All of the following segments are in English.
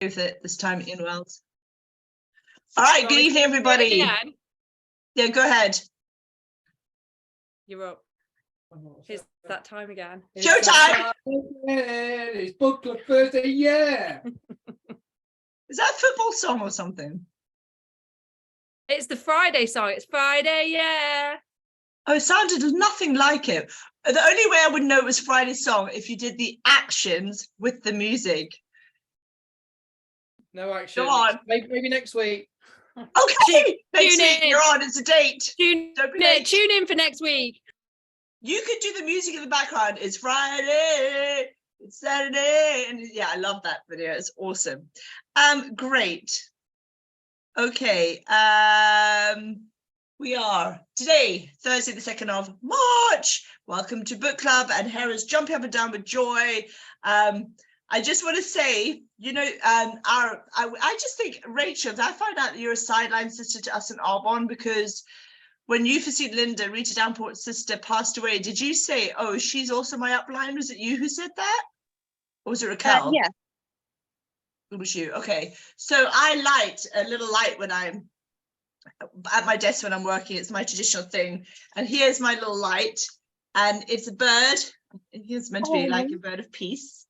with it this time, Ian Wells. All right, good evening, everybody. Yeah, go ahead. You're up. It's that time again. Showtime! It's Book Club Thursday, yeah! Is that a football song or something? It's the Friday song. It's Friday, yeah. Oh, it sounded nothing like it. The only way I would know it was Friday's song if you did the actions with the music. No action. Go on. Maybe next week. Okay, next week in. you're on. It's a date. Tune in for next week. You could do the music in the background. It's Friday, it's Saturday, and yeah, I love that video. It's awesome. Great. Okay. We are today, Thursday, the 2nd of March. Welcome to Book Club, and Hera's jumping up and down with joy. I just want to say, you know, I just think, Rachel, I found out that you're a sideline sister to us in Arbonne, because when you first seen Linda, Rita Downport's sister, passed away, did you say, oh, she's also my upline? Was it you who said that? Or was it Raquel? Yeah. It was you. Okay. So I light a little light when I'm at my desk when I'm working. It's my traditional thing. And here's my little light. And it's a bird. It's meant to be like a bird of peace,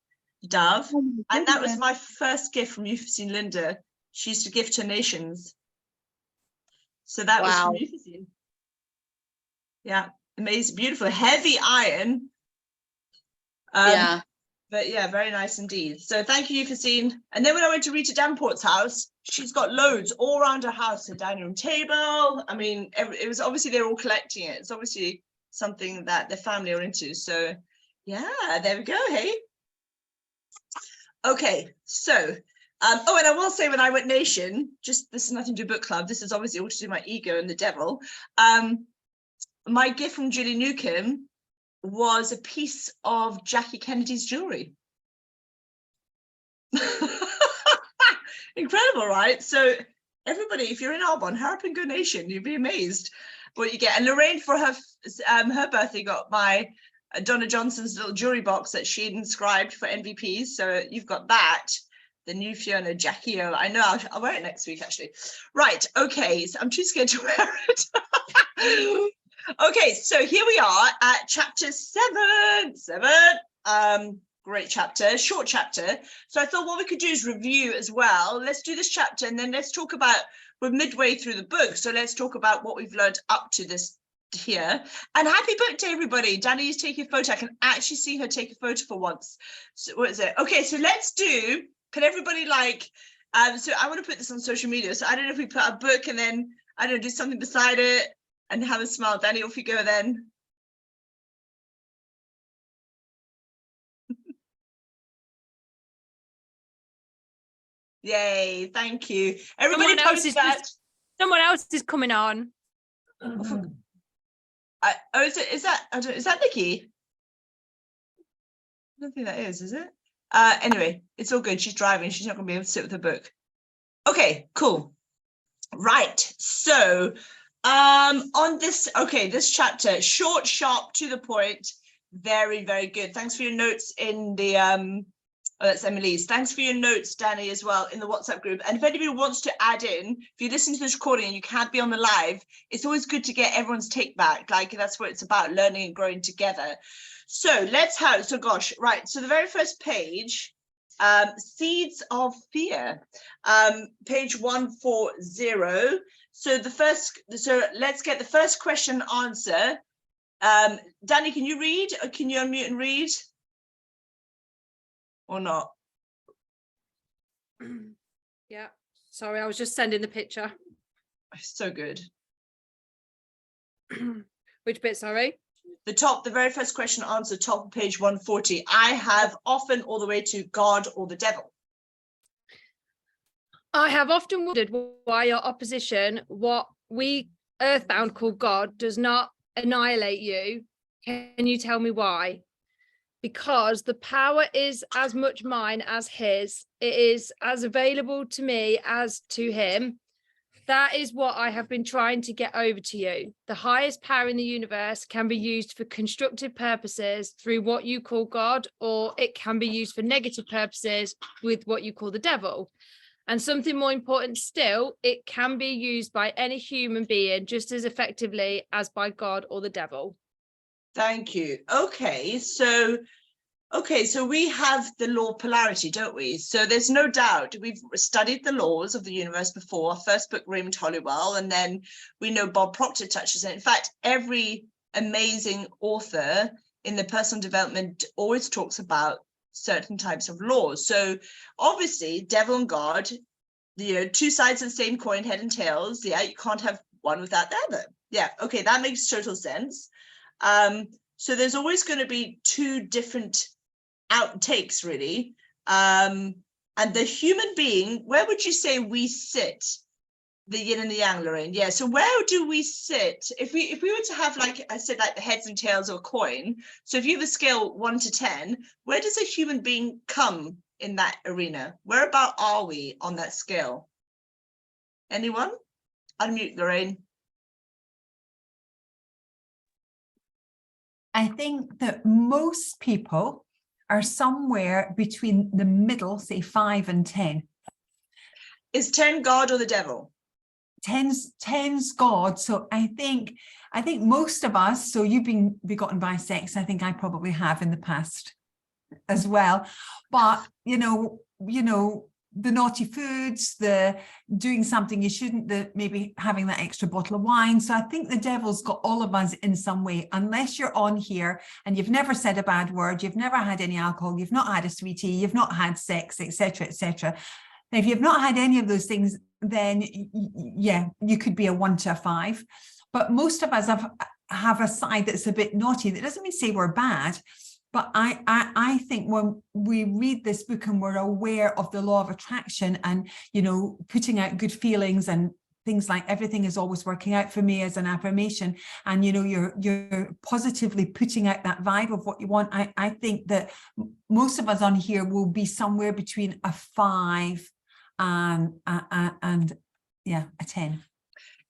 dove. And that was my first gift from Euphysine Linda. She used to gift to nations. So that was from Euphysine. Yeah, amazing, beautiful, heavy iron. Yeah. But yeah, very nice indeed. So thank you, Euphysine. And then when I went to Rita Danport's house, she's got loads all around her house, her dining room table. I mean, it was obviously they're all collecting it. It's obviously something that the family are into. So yeah, there we go. Hey. Okay, so oh, and I will say when I went Nation, just this is nothing to do book club. This is obviously all to do my ego and the devil. My gift from Julie Newcomb was a piece of Jackie Kennedy's jewelry. Incredible, right? So everybody, if you're in Arbonne, hurry up and go Nation. You'd be amazed what you get. And Lorraine, for her birthday, got my Donna Johnson's little jewelry box that she had inscribed for NVPs. So you've got that. The new Fiona Jackie O. I know I'll wear it next week, actually. Right. Okay. So I'm too scared to wear it. Okay, so here we are at chapter 7. Great chapter, short chapter. So I thought what we could do is review as well. Let's do this chapter and then let's talk about, we're midway through the book. So let's talk about what we've learned up to this here. And happy book day, everybody. Danny is taking a photo. I can actually see her take a photo for once. So what is it? Okay, so let's do, can everybody like, so I want to put this on social media. So I don't know if we put a book and then, I don't know, do something beside it. And have a smile. Danny, off you go then. Yay, thank you. Everybody post that. Someone else is coming on. Oh, is that Nikki? I don't think that is it? Anyway, it's all good. She's driving. She's not going to be able to sit with her book. Okay, cool. Right. So on this, okay, this chapter, short, sharp, to the point, very, very good. Thanks for your notes in the oh, that's Emily's. Thanks for your notes, Danny, as well, in the WhatsApp group. And if anybody wants to add in, if you listen to this recording and you can't be on the live, it's always good to get everyone's take back. Like, that's what it's about, learning and growing together. So let's have, so gosh, right. So the very first page, Seeds of Fear, page 140. So let's get the first question answer. Danny, can you read? Or can you unmute and read? Or not? Yeah, sorry, I was just sending the picture. So good. Which bit, sorry? The very first question answer, top of page 140. I have often all the way to God or the devil. I have often wondered why your opposition, what we earthbound call God, does not annihilate you. Can you tell me why? Because the power is as much mine as his. It is as available to me as to him. That is what I have been trying to get over to you. The highest power in the universe can be used for constructive purposes through what you call God, or it can be used for negative purposes with what you call the devil. And something more important still, it can be used by any human being just as effectively as by God or the devil. Thank you. Okay, so we have the law of polarity, don't we? So there's no doubt we've studied the laws of the universe before. Our first book, Raymond Holliwell, and then we know Bob Proctor touches it. In fact, every amazing author in the personal development always talks about certain types of laws. So obviously, devil and God, two sides of the same coin, head and tails. Yeah, you can't have one without the other. Yeah, okay, that makes total sense. So there's always going to be two different outtakes, really. And the human being, where would you say we sit? The yin and the yang, Lorraine. Yeah. So where do we sit if we were to have, like I said, like the heads and tails of a coin? So if you have a scale 1 to 10, where does a human being come in that arena? Whereabout are we on that scale? Anyone? Unmute, Lorraine. I think that most people are somewhere between the middle, say 5 and 10. Is 10 God or the devil? 10's God. So I think most of us, so you've been begotten by sex, I think I probably have in the past as well. But the naughty foods, the doing something you shouldn't, the maybe having that extra bottle of wine. So I think the devil's got all of us in some way, unless you're on here and you've never said a bad word, you've never had any alcohol, you've not had a sweetie, you've not had sex, etc., etc. If you've not had any of those things, then yeah, you could be a 1 to a 5. But most of us have a side that's a bit naughty. That doesn't mean to say we're bad. But I think when we read this book and we're aware of the law of attraction and, putting out good feelings and things like everything is always working out for me as an affirmation, and, you're positively putting out that vibe of what you want, I think that most of us on here will be somewhere between a 5 and yeah, a 10.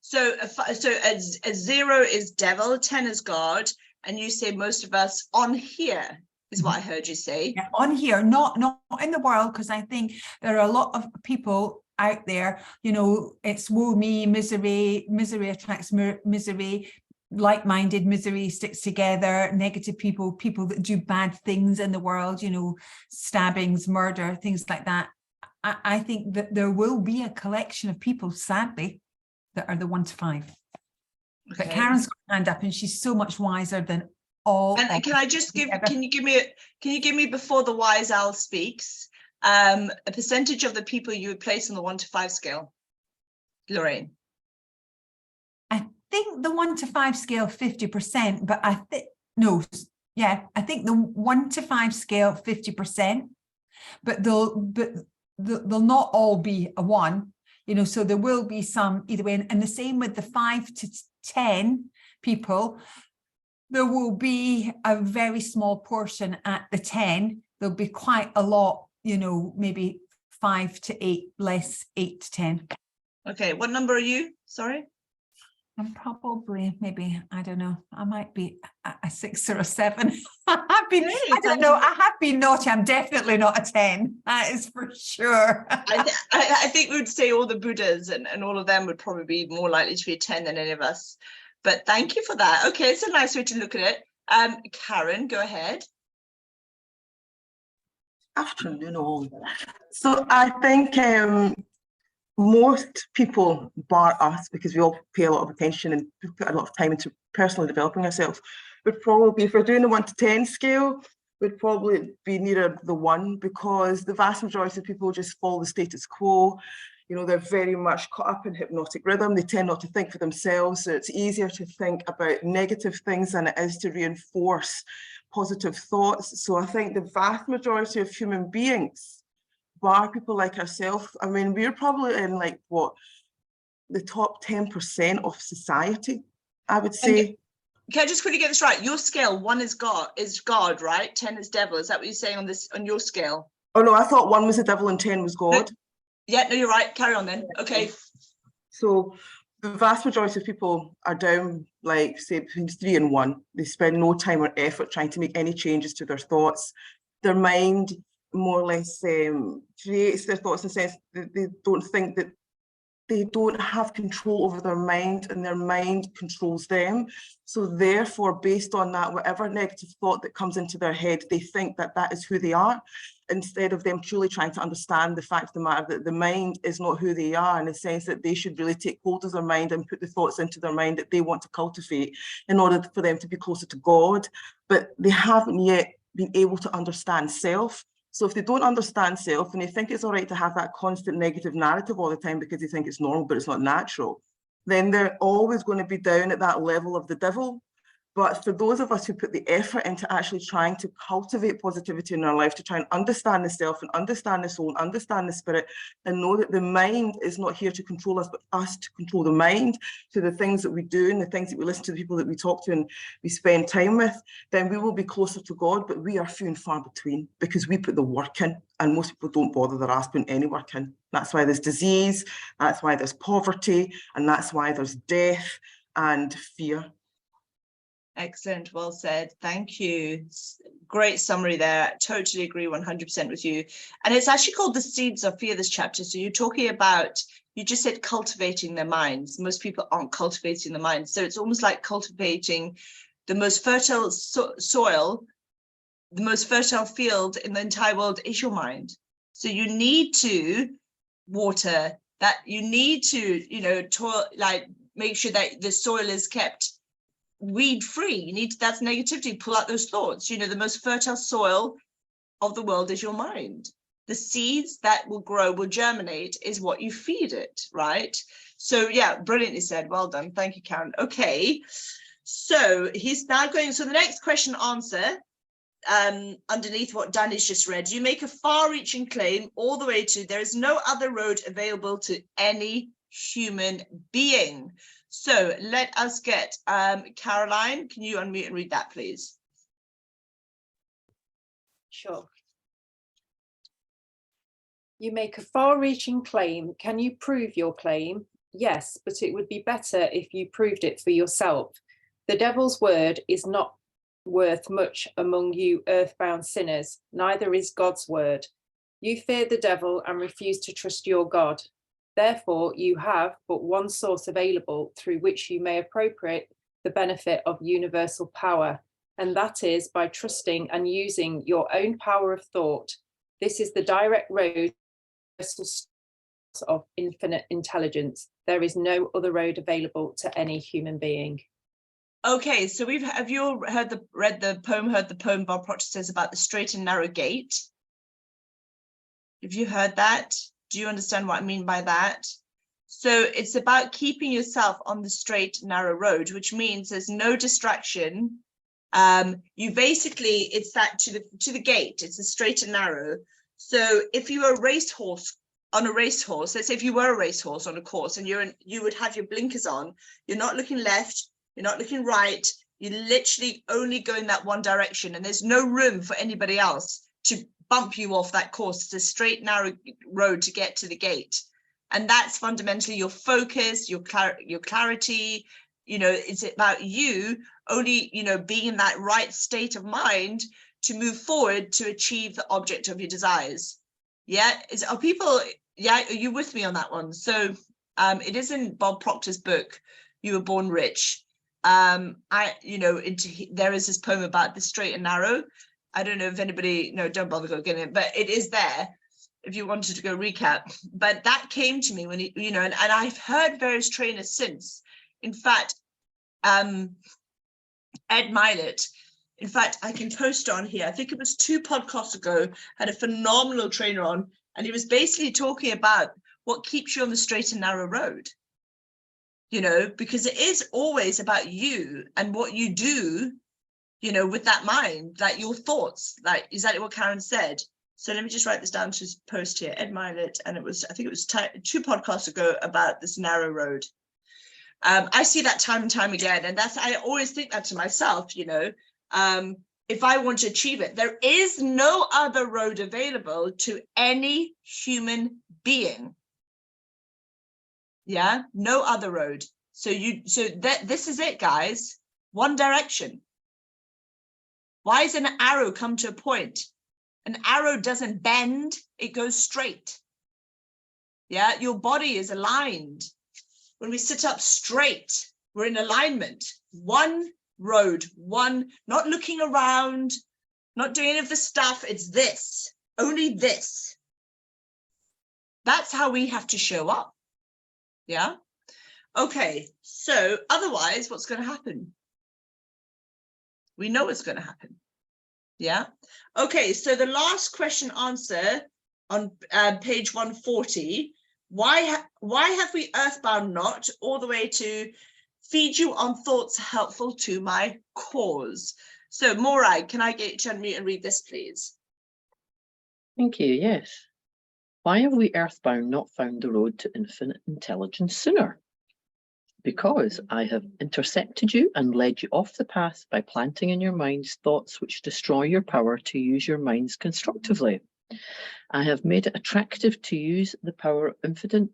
So a 0 is devil, 10 is God. And you say most of us on here is what I heard you say. Yeah, on here, not in the world, because I think there are a lot of people out there, it's woe me, misery attracts misery, like-minded misery sticks together, negative people that do bad things in the world, stabbings, murder, things like that. I think that there will be a collection of people, sadly, that are the 1 to 5. Okay. But Karen's got her hand up, and she's so much wiser than all. And can I just can you give me before the wise owl speaks, a percentage of the people you would place on the 1 to 5 scale, Lorraine? I think the 1 to 5 scale 50%, but I think the 1 to 5 scale 50%, but they'll not all be a 1. So there will be some either way, and the same with the 5 to 10 people. There will be a very small portion at the 10. There'll be quite a lot, maybe 5 to 8, less 8 to 10. Okay, what number are you? Sorry. I'm probably maybe, I don't know, I might be a 6 or a 7. I don't know, I have been naughty. I'm definitely not a 10. That is for sure. I think we would say all the Buddhas and all of them would probably be more likely to be a 10 than any of us. But thank you for that. Okay, it's a nice way to look at it. Karen, go ahead. Afternoon all. So I think most people, bar us, because we all pay a lot of attention and put a lot of time into personally developing ourselves, would probably, if we're doing the 1 to 10 scale, would probably be nearer the 1, because the vast majority of people just follow the status quo. They're very much caught up in hypnotic rhythm. They tend not to think for themselves. So it's easier to think about negative things than it is to reinforce positive thoughts. So I think the vast majority of human beings, bar people like ourselves, I mean, we're probably in the top 10% of society, I would say. Can I just quickly get this right? Your scale, 1 is God, right? 10 is devil. Is that what you're saying on your scale? Oh no, I thought 1 was the devil and 10 was God. No, yeah, no, you're right. Carry on then. Okay. So the vast majority of people are down, like, say, between 3 and 1. They spend no time or effort trying to make any changes to their thoughts. Their mind more or less creates their thoughts in the sense that they don't think that they don't have control over their mind, and their mind controls them. So therefore, based on that, whatever negative thought that comes into their head, they think that that is who they are, instead of them truly trying to understand the fact of the matter that the mind is not who they are, in the sense that they should really take hold of their mind and put the thoughts into their mind that they want to cultivate in order for them to be closer to God. But they haven't yet been able to understand self. So if they don't understand self and they think it's all right to have that constant negative narrative all the time because they think it's normal, but it's not natural, then they're always going to be down at that level of the devil. But for those of us who put the effort into actually trying to cultivate positivity in our life, to try and understand the self and understand the soul and understand the spirit, and know that the mind is not here to control us, but us to control the mind, to the things that we do and the things that we listen to, the people that we talk to and we spend time with, then we will be closer to God. But we are few and far between because we put the work in, and most people don't bother their ass putting any work in. That's why there's disease, that's why there's poverty, and that's why there's death and fear. Excellent, well said, thank you. Great summary there. Totally agree 100% with you. And it's actually called The Seeds of Fear, this chapter. So you're talking about, you just said cultivating their minds. Most people aren't cultivating the mind. So it's almost like cultivating the most fertile soil, the most fertile field in the entire world is your mind. So you need to water that, you need to, you know, make sure that the soil is kept weed free. You need to, that's negativity, pull out those thoughts. You know, the most fertile soil of the world is your mind. The seeds that will grow, will germinate, is what you feed it, right? So yeah, brilliantly said, well done, thank you, Karen. Okay, so he's now going, so the next question answer underneath what Danny's just read, you make a far-reaching claim all the way to there is no other road available to any human being. So let us get Caroline, can you unmute and read that, please? Sure. You make a far-reaching claim. Can you prove your claim? Yes, but it would be better if you proved it for yourself. The devil's word is not worth much among you earthbound sinners, neither is God's word. You fear the devil and refuse to trust your God. Therefore, you have but one source available through which you may appropriate the benefit of universal power, and that is by trusting and using your own power of thought. This is the direct road of infinite intelligence. There is no other road available to any human being. Okay, so have you all heard the poem Bob Proctor says about the straight and narrow gate? Have you heard that? Do you understand what I mean by that? So it's about keeping yourself on the straight, narrow road, which means there's no distraction. You basically, it's that to the gate, it's a straight and narrow. So if you were a racehorse on a racehorse, let's say if you were a racehorse on a course and you would have your blinkers on, you're not looking left, you're not looking right, you literally only go in that one direction, and there's no room for anybody else to bump you off that course. It's a straight, narrow road to get to the gate. And that's fundamentally your focus, your clarity. You know, it's about you only, you know, being in that right state of mind to move forward to achieve the object of your desires. Yeah, are you with me on that one? So it is in Bob Proctor's book, You Were Born Rich. There is this poem about the straight and narrow. I don't know if anybody, no, don't bother go getting it, but it is there if you wanted to go recap. But that came to me when, and I've heard various trainers since. In fact, Ed Milet, in fact, I can post on here, I think it was 2 podcasts ago, had a phenomenal trainer on, and he was basically talking about what keeps you on the straight and narrow road. You know, because it is always about you and what you do, you know, with that mind, like your thoughts, like exactly what Karen said. So let me just write this down to post here, Ed Milet, and I think it was 2 podcasts ago about this narrow road. I see that time and time again, and I always think that to myself, you know, if I want to achieve it, there is no other road available to any human being. Yeah, no other road. So this is it, guys. One direction. Why does an arrow come to a point? An arrow doesn't bend, it goes straight. Yeah, your body is aligned. When we sit up straight, we're in alignment. One road, one, not looking around, not doing any of the stuff. It's this, only this. That's how we have to show up. Yeah. Okay. So otherwise, what's going to happen? We know what's going to happen. Yeah. Okay. So the last question answer on page 140. Why have we earthbound not all the way to feed you on thoughts helpful to my cause? So Morai, can I get you to unmute and read this, please? Thank you, yes. Why have we earthbound not found the road to infinite intelligence sooner? Because I have intercepted you and led you off the path by planting in your minds thoughts which destroy your power to use your minds constructively. I have made it attractive to use the power of infinite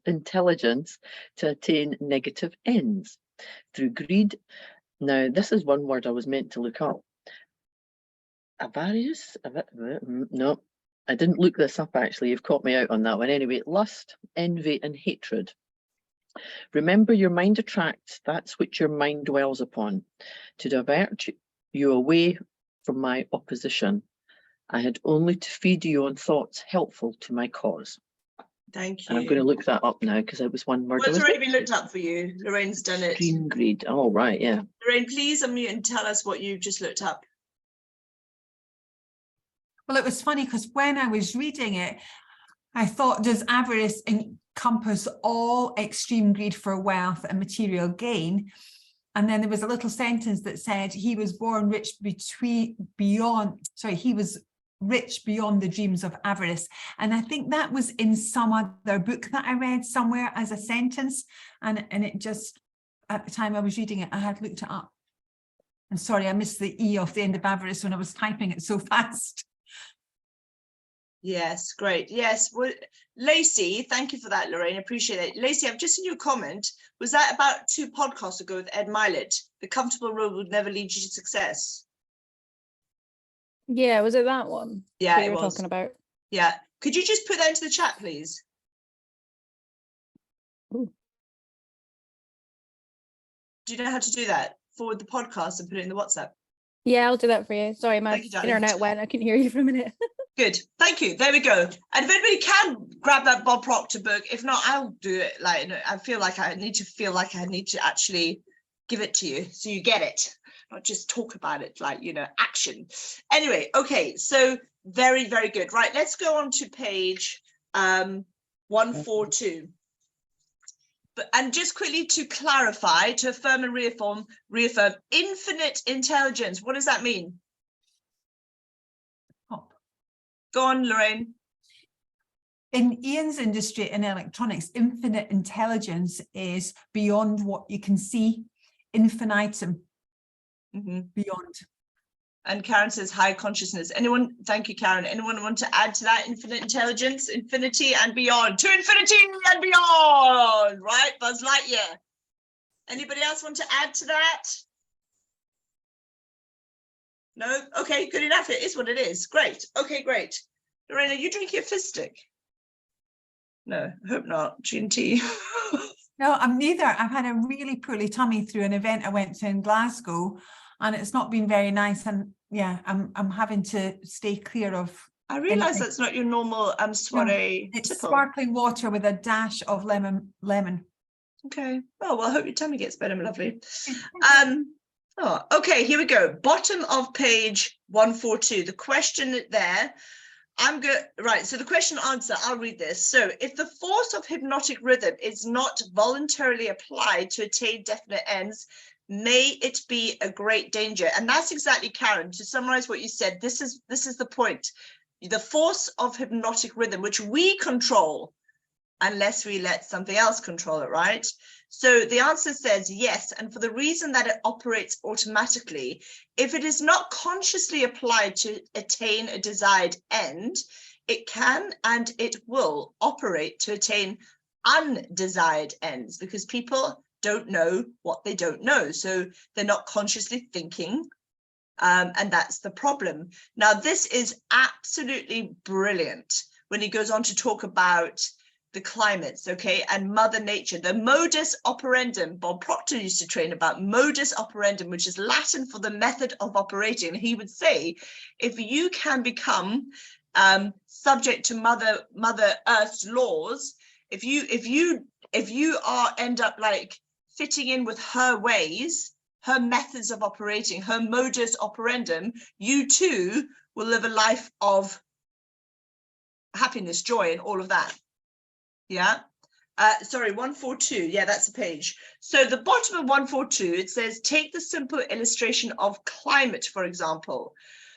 intelligence to attain negative ends through greed. Now, this is one word I was meant to look up. Avarice? No, I didn't look this up actually. You've caught me out on that one. Anyway, lust, envy, and hatred. Remember, your mind attracts that which your mind dwells upon. To divert you away from my opposition, I had only to feed you on thoughts helpful to my cause. Thank you. And I'm going to look that up now because it was one word. What's already been looked up for you? Lorraine's done it. Extreme greed. Oh, right, yeah. Lorraine, please unmute and tell us what you've just looked up. Well, it was funny because when I was reading it, I thought, does avarice encompass all extreme greed for wealth and material gain? And then there was a little sentence that said he was born rich he was rich beyond the dreams of avarice. And I think that was in some other book that I read somewhere as a sentence. And it just, at the time I was reading it, I had looked it up. And sorry, I missed the E off the end of avarice when I was typing it so fast. Yes, great. Yes, well, Lacey, thank you for that, Lorraine. Appreciate it. Lacey, I've just seen your comment. Was that about 2 podcasts ago with Ed Milet? The comfortable road would never lead you to success. Yeah, was it that one? Yeah, that it you were was. talking about? Yeah. Could you just put that into the chat, please? Ooh. Do you know how to do that? Forward the podcast and put it in the WhatsApp. Yeah, I'll do that for you. Sorry, my Thank you, darling. internet went. I couldn't hear you for a minute. Good. Thank you. There we go. And if anybody can grab that Bob Proctor book, if not, I'll do it. Like, I feel like I need to actually give it to you so you get it, not just talk about it, like, action. Anyway, okay. So very, very good. Right. Let's go on to page 142. And just quickly to clarify, to affirm and reaffirm infinite intelligence. What does that mean? Go on, Lorraine. In Ian's industry in electronics, infinite intelligence is beyond what you can see, infinitum, beyond. And Karen says high consciousness. Anyone? Thank you, Karen. Anyone want to add to that? Infinite intelligence, infinity and beyond, to infinity and beyond, right? Buzz Lightyear. Anybody else want to add to that? No? Okay, good enough. It is what it is. Great. Okay, great. Lorraine, are you drinking a fizz stick? No, I hope not. G&T. No, I'm neither. I've had a really poorly tummy through an event I went to in Glasgow, and it's not been very nice. And yeah, I'm having to stay clear of. I realise that's not your normal soiree. No, it's tipple. sparkling water with a dash of lemon. Okay. Well, I hope your tummy gets better, my lovely. Oh, okay, here we go. Bottom of page 142. The question there, I'm good. Right. So the question answer, I'll read this. So if the force of hypnotic rhythm is not voluntarily applied to attain definite ends, may it be a great danger. And that's exactly, Karen, to summarize what you said, this is the point. The force of hypnotic rhythm, which we control, unless we let something else control it, right? So the answer says yes, and for the reason that it operates automatically, if it is not consciously applied to attain a desired end, it can and it will operate to attain undesired ends, because people don't know what they don't know. So they're not consciously thinking. And that's the problem. Now, this is absolutely brilliant when he goes on to talk about the climates, okay, and Mother Nature. The modus operandum, Bob Proctor used to train about modus operandum, which is Latin for the method of operating. He would say, if you can become subject to Mother Earth's laws, if you end up like fitting in with her ways, her methods of operating, her modus operandum, you too will live a life of happiness, joy, and all of that. Yeah. Sorry, 142. Yeah, that's a page. So the bottom of 142, it says, take the simple illustration of climate, for example.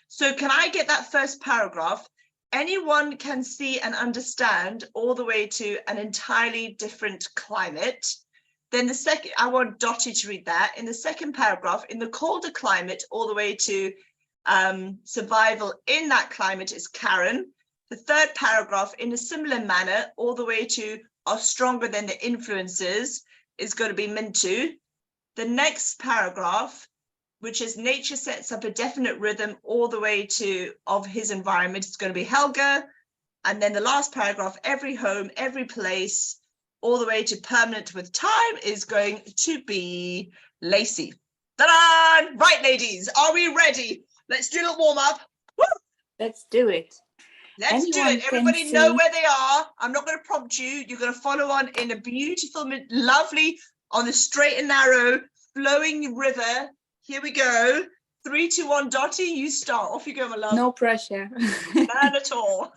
So can I get that first paragraph? Anyone can see and understand all the way to an entirely different climate. Then the second, I want Dottie to read that. In the second paragraph, in the colder climate, all the way to survival in that climate is Karen. The third paragraph, in a similar manner, all the way to are stronger than the influences, is going to be Mintu. The next paragraph, which is nature sets up a definite rhythm all the way to of his environment, is going to be Helga. And then the last paragraph, every home, every place, all the way to permanent with time, is going to be Lacey. Ta-da! Right, ladies, are we ready? Let's do a little warm up. Woo! Let's do it. Let's do Anyone it. can Everybody know see- where they are. I'm not going to prompt you. You're going to follow on in a beautiful, lovely, on the straight and narrow, flowing river. Here we go. 3, 2, 1, Dottie, you start. Off you go, my love. No pressure. None at all.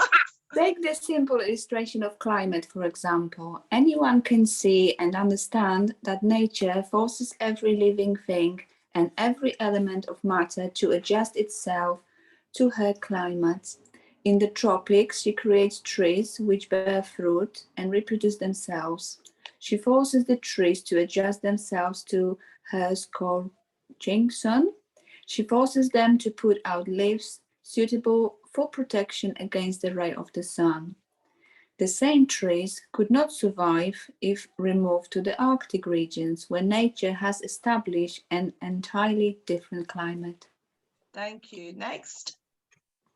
Take the simple illustration of climate, for example. Anyone can see and understand that nature forces every living thing and every element of matter to adjust itself to her climate. In the tropics, she creates trees which bear fruit and reproduce themselves. She forces the trees to adjust themselves to her scorching sun. She forces them to put out leaves suitable for protection against the ray of the sun. The same trees could not survive if removed to the Arctic regions, where nature has established an entirely different climate. Thank you. Next.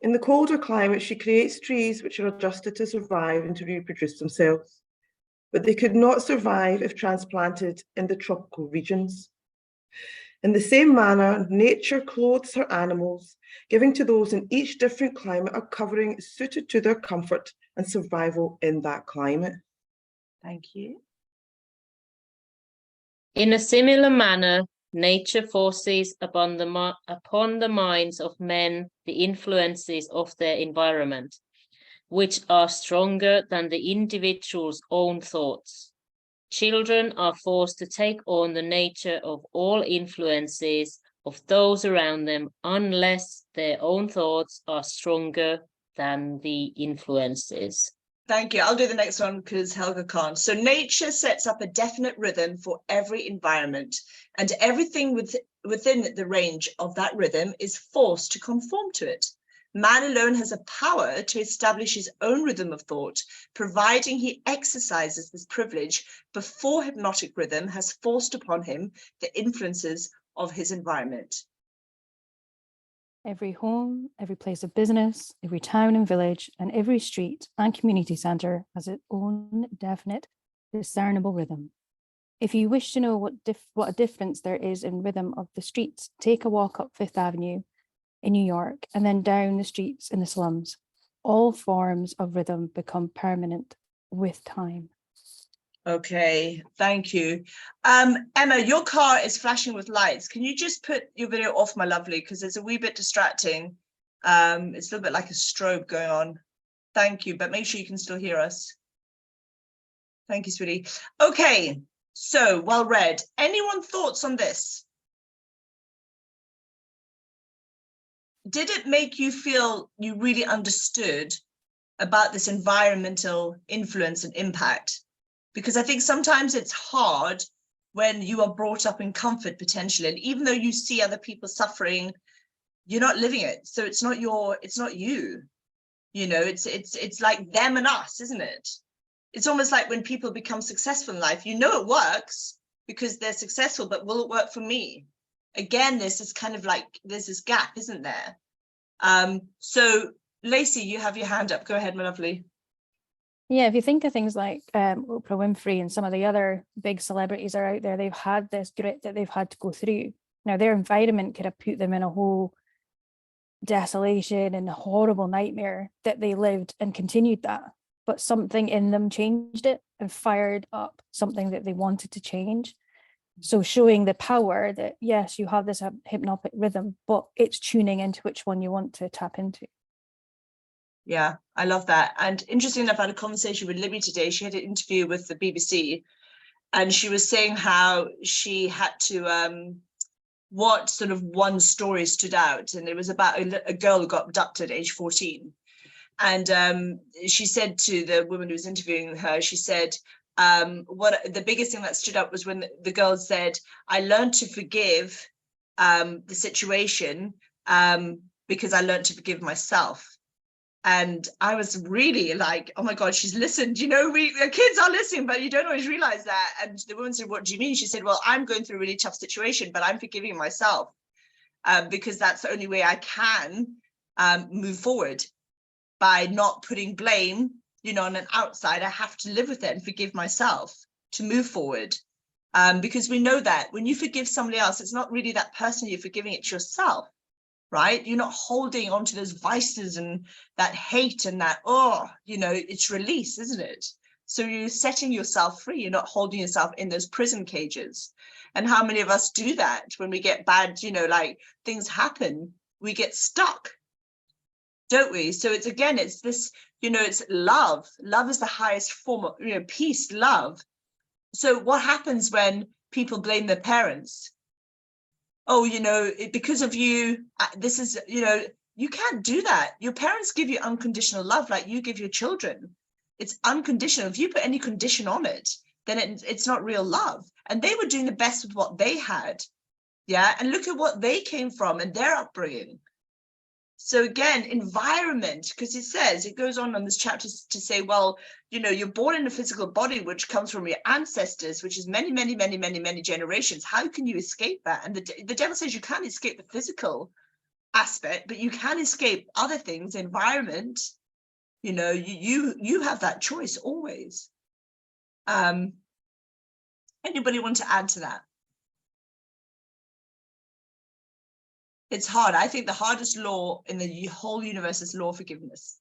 In the colder climate, she creates trees which are adjusted to survive and to reproduce themselves. But they could not survive if transplanted in the tropical regions. In the same manner, nature clothes her animals, giving to those in each different climate a covering suited to their comfort and survival in that climate. Thank you. In a similar manner, nature forces upon the minds of men the influences of their environment, which are stronger than the individual's own thoughts. Children are forced to take on the nature of all influences of those around them unless their own thoughts are stronger than the influences. Thank you. I'll do the next one because Helga can't. So nature sets up a definite rhythm for every environment, and everything within the range of that rhythm is forced to conform to it. Man alone has a power to establish his own rhythm of thought, providing he exercises this privilege before hypnotic rhythm has forced upon him the influences of his environment. Every home, every place of business, every town and village, and every street and community centre has its own definite, discernible rhythm. If you wish to know what a difference there is in rhythm of the streets, take a walk up Fifth Avenue in New York and then down the streets in the slums. All forms of rhythm become permanent with time. Okay, thank you. Emma, your car is flashing with lights. Can you just put your video off, my lovely, because it's a wee bit distracting. It's a little bit like a strobe going on. Thank you, but make sure you can still hear us. Thank you, sweetie. Okay, so well read. Anyone thoughts on this? Did it make you feel you really understood about this environmental influence and impact? Because I think sometimes it's hard when you are brought up in comfort potentially, and even though you see other people suffering, you're not living it. So it's not you. You know, it's like them and us, isn't it? It's almost like when people become successful in life, you know it works because they're successful, but will it work for me? Again, there's this kind of like, there's this gap, isn't there? So Lacey, you have your hand up. Go ahead, my lovely. Yeah, if you think of things like Oprah Winfrey and some of the other big celebrities are out there, they've had this grit that they've had to go through. Now, their environment could have put them in a whole desolation and a horrible nightmare that they lived and continued that. But something in them changed it and fired up something that they wanted to change. So showing the power that, yes, you have this hypnotic rhythm, but it's tuning into which one you want to tap into. Yeah, I love that. And interesting enough, I had a conversation with Libby today. She had an interview with the BBC, and she was saying how she had to, what sort of one story stood out. And it was about a girl who got abducted at age 14. And she said to the woman who was interviewing her, she said, what the biggest thing that stood out was when the girl said, I learned to forgive the situation because I learned to forgive myself. And I was really like, oh my God, she's listened. You know, the kids are listening, but you don't always realize that. And the woman said, what do you mean? She said, well, I'm going through a really tough situation, but I'm forgiving myself because that's the only way I can move forward, by not putting blame, you know, on an outside. I have to live with it and forgive myself to move forward. Because we know that when you forgive somebody else, it's not really that person you're forgiving, it's yourself. Right? You're not holding on to those vices and that hate and that, oh, you know, it's release, isn't it? So you're setting yourself free. You're not holding yourself in those prison cages. And how many of us do that when we get bad, you know, like things happen, we get stuck, don't we? So it's, again, it's this, you know, it's love. Love is the highest form of, you know, peace, love. So what happens when people blame their parents? Oh, you know, because of you, this is, you know, you can't do that. Your parents give you unconditional love like you give your children. It's unconditional. If you put any condition on it, then it's not real love. And they were doing the best with what they had. Yeah. And look at what they came from and their upbringing. So again, environment, because it goes on this chapter to say, well, you know, you're born in a physical body, which comes from your ancestors, which is many, many, many, many, many generations. How can you escape that? And the devil says you can't escape the physical aspect, but you can escape other things, environment. You know, you have that choice always. Anybody want to add to that? It's hard. I think the hardest law in the whole universe is law of forgiveness.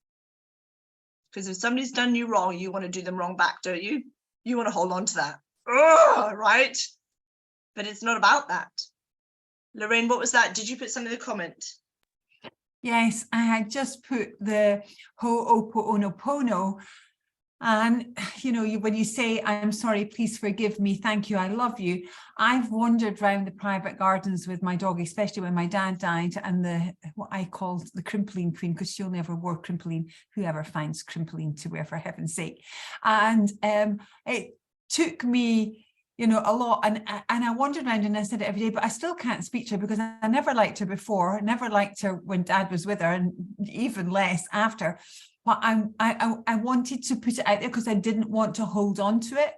Because if somebody's done you wrong, you want to do them wrong back, don't you? You want to hold on to that. Ugh, right? But it's not about that. Lorraine, what was that? Did you put something in the comment? Yes, I had just put the Ho'oponopono. And, you know, when you say, I'm sorry, please forgive me, thank you, I love you. I've wandered around the private gardens with my dog, especially when my dad died, and what I called the crimpling queen, because she only ever wore crimpling. Whoever finds crimpling to wear, for heaven's sake. And it took me, you know, a lot. And I wandered around and I said it every day, but I still can't speak to her because I never liked her before. I never liked her when Dad was with her, and even less after. But I wanted to put it out there because I didn't want to hold on to it.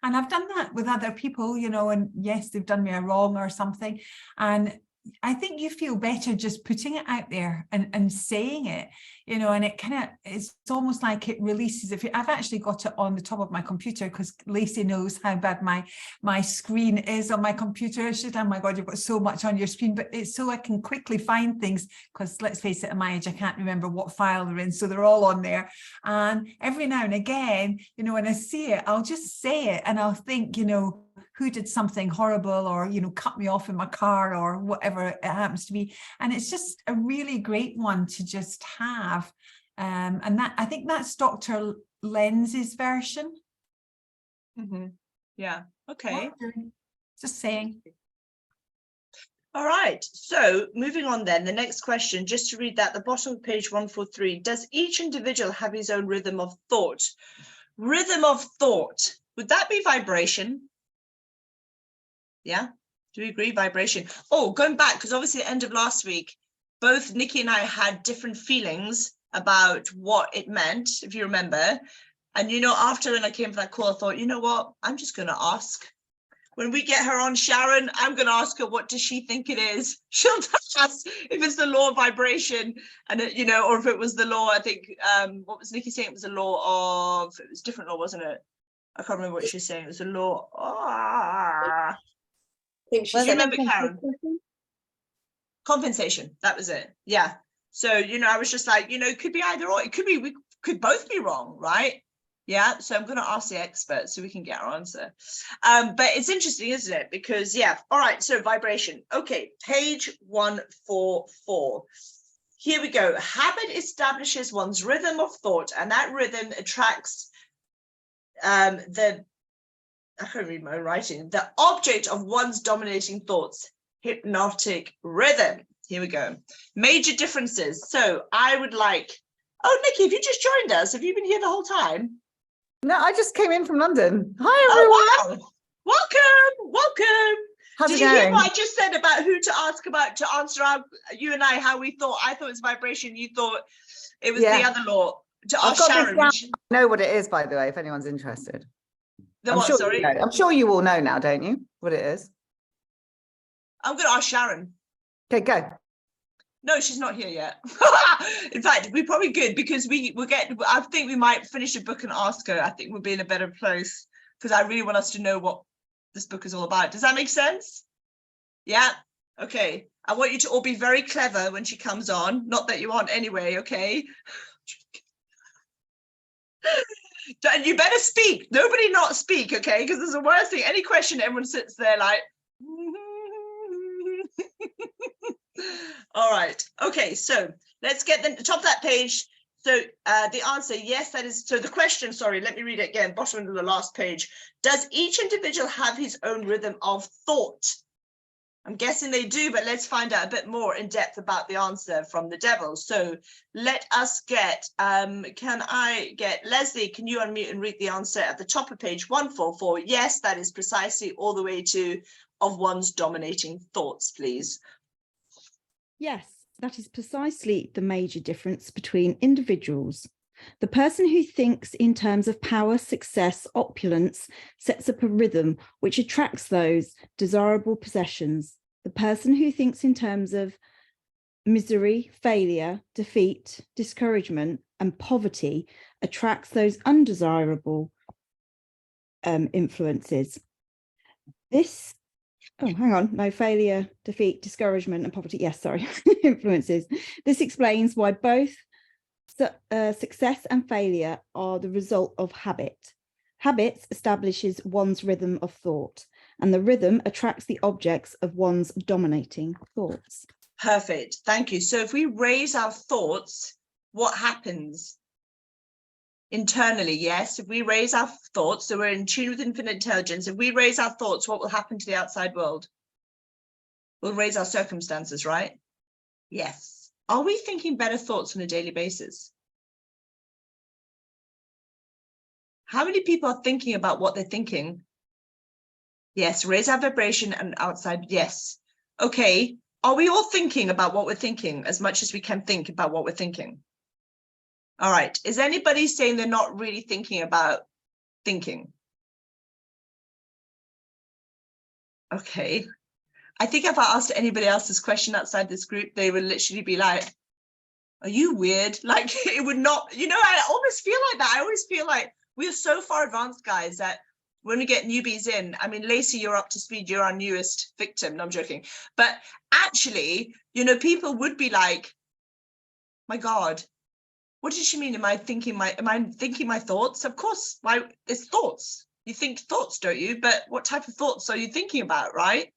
And I've done that with other people, you know, and yes, they've done me a wrong or something. And I think you feel better just putting it out there and saying it, you know, and it's almost like it releases. I've actually got it on the top of my computer because Lacey knows how bad my screen is on my computer. Oh my God, you've got so much on your screen, but it's so I can quickly find things, because let's face it, at my age, I can't remember what file they're in. So they're all on there. And every now and again, you know, when I see it, I'll just say it and I'll think, you know, who did something horrible, or, you know, cut me off in my car, or whatever it happens to be. And it's just a really great one to just have. And that, I think that's Dr. Lenz's version. Mm-hmm. Yeah. Okay. Just saying. All right. So moving on then, the next question, just to read that, the bottom of page 143, does each individual have his own rhythm of thought? Rhythm of thought. Would that be vibration? Yeah, do we agree? Vibration. Oh, going back, because obviously at the end of last week, both Nikki and I had different feelings about what it meant, if you remember. And, you know, after when I came for that call, I thought, you know what, I'm just going to ask. When we get her on, Sharon, I'm going to ask her, what does she think it is? She'll tell us if it's the law of vibration, and you know, or if it was the law, I think, what was Nikki saying? It was a law of, it was a different law, wasn't it? I can't remember what she was saying. It was a law. I think she Well, said, remember, Karen? Compensation. That was it. Yeah. So, you know, I was just like, you know, it could be either or. It could be, we could both be wrong, right? Yeah. So I'm going to ask the expert so we can get our answer. But it's interesting, isn't it? Because, yeah. All right. So vibration. Okay. Page 144. Here we go. Habit establishes one's rhythm of thought, and that rhythm attracts I can't read my own writing, the object of one's dominating thoughts, hypnotic rhythm. Here we go. Major differences. So I would like, oh, Nikki, have you just joined us? Have you been here the whole time? No, I just came in from London. Hi, everyone. Oh, wow. Welcome. How's Did it you hear going? what I just said about who to ask about to answer our, you and I, how we thought? I thought it was vibration. You thought it was the other law. To I've ask got Sharon. this down. I know what it is, by the way, if anyone's interested. The I'm what, sure sorry? you know. I'm sure you all know now, don't you? What it is. I'm going to ask Sharon. Okay, go. No, she's not here yet. In fact, we're probably good because we'll get, I think we might finish a book and ask her. I think we'll be in a better place because I really want us to know what this book is all about. Does that make sense? Yeah. Okay. I want you to all be very clever when she comes on. Not that you aren't anyway, okay? And you better speak. Nobody not speak, okay? Because there's the worst thing. Any question, everyone sits there like, all right. Okay, so let's get the top of that page. So the answer, yes, that is. So the question, sorry, let me read it again. Bottom of the last page. Does each individual have his own rhythm of thought? I'm guessing they do, but let's find out a bit more in depth about the answer from the devil. So let us get, can I get Leslie, can you unmute and read the answer at the top of page 144? Yes, that is precisely all the way to of one's dominating thoughts, please. Yes, that is precisely the major difference between individuals. The person who thinks in terms of power, success, opulence sets up a rhythm which attracts those desirable possessions. The person who thinks in terms of misery, failure, defeat, discouragement, and poverty attracts those undesirable influences. This, oh, hang on, no, failure, defeat, discouragement, and poverty. Yes, sorry, influences. This explains why both success and failure are the result of habit. Habits establishes one's rhythm of thought, and the rhythm attracts the objects of one's dominating thoughts. Perfect. Thank you. So if we raise our thoughts, what happens internally? Yes, if we raise our thoughts, so we're in tune with infinite intelligence. If we raise our thoughts, what will happen to the outside world? We'll raise our circumstances, right? Yes. Are we thinking better thoughts on a daily basis? How many people are thinking about what they're thinking? Yes, raise our vibration and outside. Yes. Okay. Are we all thinking about what we're thinking as much as we can think about what we're thinking? All right. Is anybody saying they're not really thinking about thinking? Okay. I think if I asked anybody else this question outside this group, they would literally be like, are you weird? Like it would not, you know, I almost feel like that. I always feel like we are so far advanced, guys, that when we get newbies in, I mean, Lacey, you're up to speed, you're our newest victim. No, I'm joking. But actually, you know, people would be like, my God, what does she mean? Am I thinking my thoughts? Of course, it's thoughts. You think thoughts, don't you? But what type of thoughts are you thinking about, right?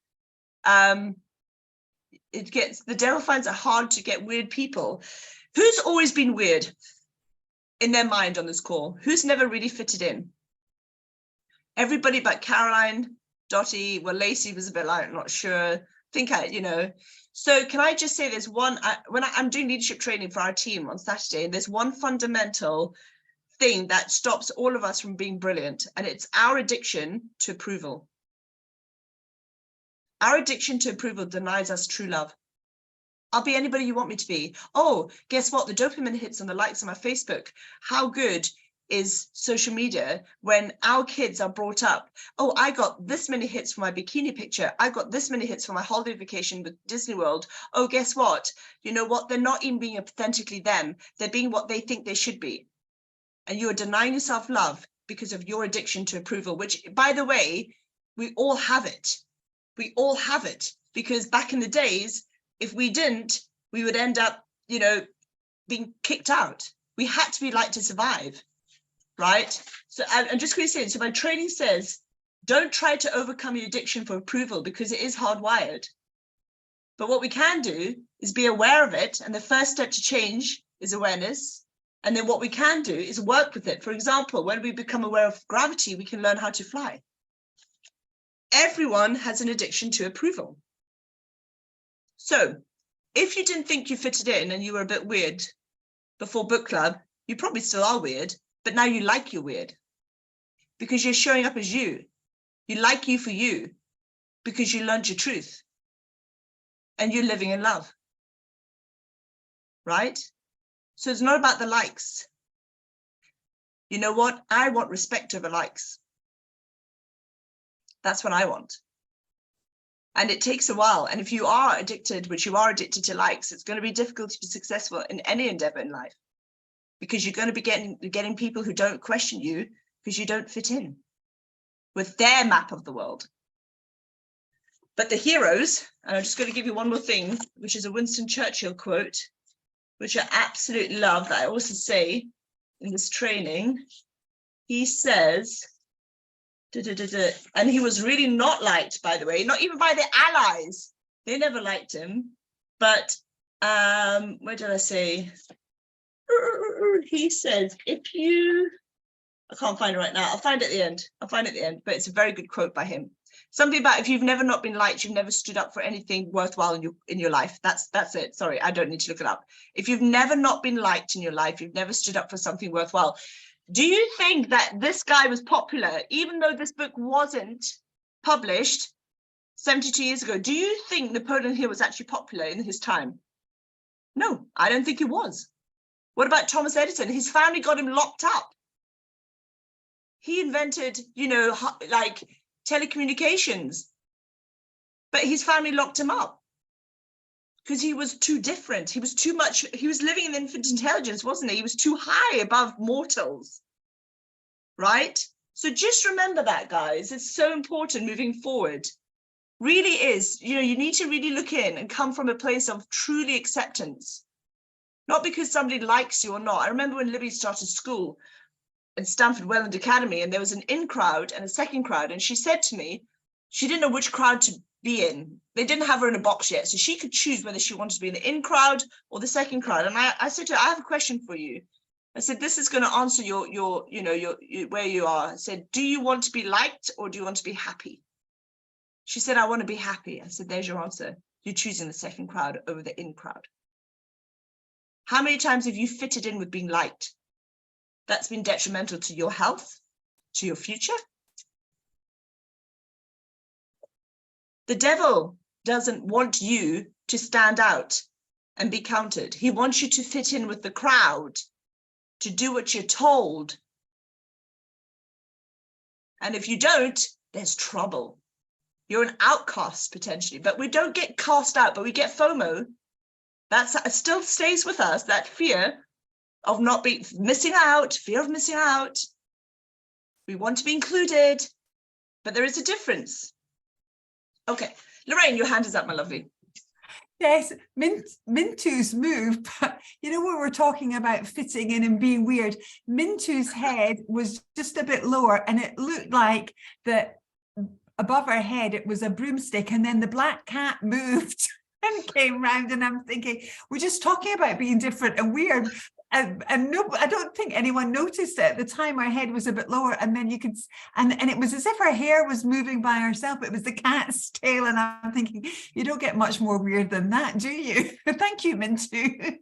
The devil finds it hard to get weird people. Who's always been weird in their mind on this call? Who's never really fitted in? Everybody but Caroline, Dottie, well, Lacey was a bit like, I'm not sure. You know. So can I just say there's one, when I'm doing leadership training for our team on Saturday, and there's one fundamental thing that stops all of us from being brilliant, and it's our addiction to approval. Our addiction to approval denies us true love. I'll be anybody you want me to be. Oh, guess what? The dopamine hits and the likes on my Facebook. How good is social media, when our kids are brought up, oh, I got this many hits for my bikini picture. I got this many hits for my holiday vacation with Disney World. Oh, guess what? You know what? They're not even being authentically them. They're being what they think they should be. And you're denying yourself love because of your addiction to approval, which, by the way, we all have it. We all have it, because back in the days, if we didn't, we would end up, you know, being kicked out. We had to be liked to survive. Right? So I'm just going to say, so my training says, don't try to overcome your addiction for approval, because it is hardwired. But what we can do is be aware of it. And the first step to change is awareness. And then what we can do is work with it. For example, when we become aware of gravity, we can learn how to fly. Everyone has an addiction to approval. So if you didn't think you fitted in and you were a bit weird before book club, you probably still are weird. But now you like you're weird, because you're showing up as you. You like you for you, because you learned your truth and you're living in love. Right? So it's not about the likes. You know what? I want respect over likes. That's what I want. And it takes a while. And if you are addicted, which you are addicted to likes, it's going to be difficult to be successful in any endeavor in life. Because you're going to be getting people who don't question you, because you don't fit in with their map of the world. But the heroes, and I'm just going to give you one more thing, which is a Winston Churchill quote, which I absolutely love, that I also say in this training. He says, and he was really not liked, by the way, not even by the Allies. They never liked him. But where did I say? He says, if you, I can't find it right now. I'll find it at the end. I'll find it at the end, but it's a very good quote by him. Something about, if you've never not been liked, you've never stood up for anything worthwhile in your life. That's it. Sorry, I don't need to look it up. If you've never not been liked in your life, you've never stood up for something worthwhile. Do you think that this guy was popular, even though this book wasn't published 72 years ago? Do you think Napoleon Hill was actually popular in his time? No, I don't think he was. What about Thomas Edison? His family got him locked up. He invented, you know, like telecommunications, but his family locked him up because he was too different. He was too much. He was living in infant intelligence, wasn't he? He was too high above mortals, right? So just remember that, guys. It's so important moving forward. Really is. You know, you need to really look in and come from a place of truly acceptance. Not because somebody likes you or not. I remember when Libby started school at Stanford Welland Academy, and there was an in crowd and a second crowd. And she said to me, she didn't know which crowd to be in. They didn't have her in a box yet. So she could choose whether she wanted to be in the in crowd or the second crowd. And I said to her, I have a question for you. I said, this is going to answer your where you are. I said, do you want to be liked or do you want to be happy? She said, I want to be happy. I said, there's your answer. You're choosing the second crowd over the in crowd. How many times have you fitted in with being liked? That's been detrimental to your health, to your future. The devil doesn't want you to stand out and be counted. He wants you to fit in with the crowd, to do what you're told. And if you don't, there's trouble. You're an outcast potentially, but we don't get cast out, but we get FOMO. That still stays with us, that fear of not being missing out, fear of missing out. We want to be included, but there is a difference. Okay, Lorraine, your hand is up, my lovely. Yes, Mintu's move, but you know, when we're talking about fitting in and being weird, Mintu's head was just a bit lower and it looked like that above her head it was a broomstick, and then the black cat moved and came round, and I'm thinking, we're just talking about being different and weird. And no, I don't think anyone noticed it at the time. Her head was a bit lower, and then you could, and it was as if her hair was moving by herself. It was the cat's tail, and I'm thinking, you don't get much more weird than that, do you? Thank you, Mintu.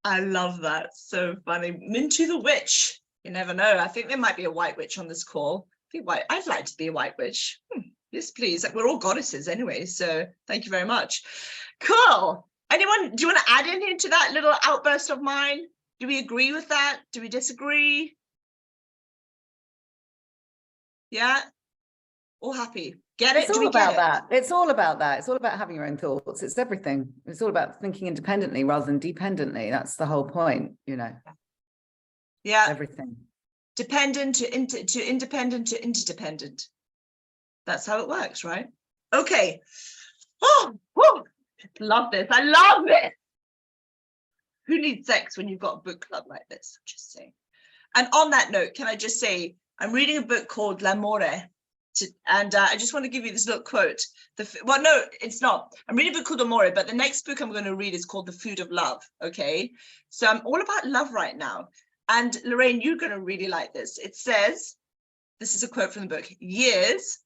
I love that. So funny. Mintu the witch. You never know. I think there might be a white witch on this call. I'd like to be a white witch. Yes, please. We're all goddesses anyway. So thank you very much. Cool. Anyone, do you want to add anything to that little outburst of mine? Do we agree with that? Do we disagree? Yeah, all happy. Get it? It's Do all we get about it? that. It's all about that. It's all about having your own thoughts. It's everything. It's all about thinking independently rather than dependently. That's the whole point, you know, Yeah, everything. dependent to independent to interdependent. That's how it works, right? Okay. Oh, whew. Love this. I love this. Who needs sex when you've got a book club like this? I'm just saying. And on that note, can I just say, I'm reading a book called L'Amore, and I just want to give you this little quote. Well, no, it's not. I'm reading a book called Amore, but the next book I'm going to read is called The Food of Love, okay? So I'm all about love right now. And Lorraine, you're going to really like this. It says, this is a quote from the book, years,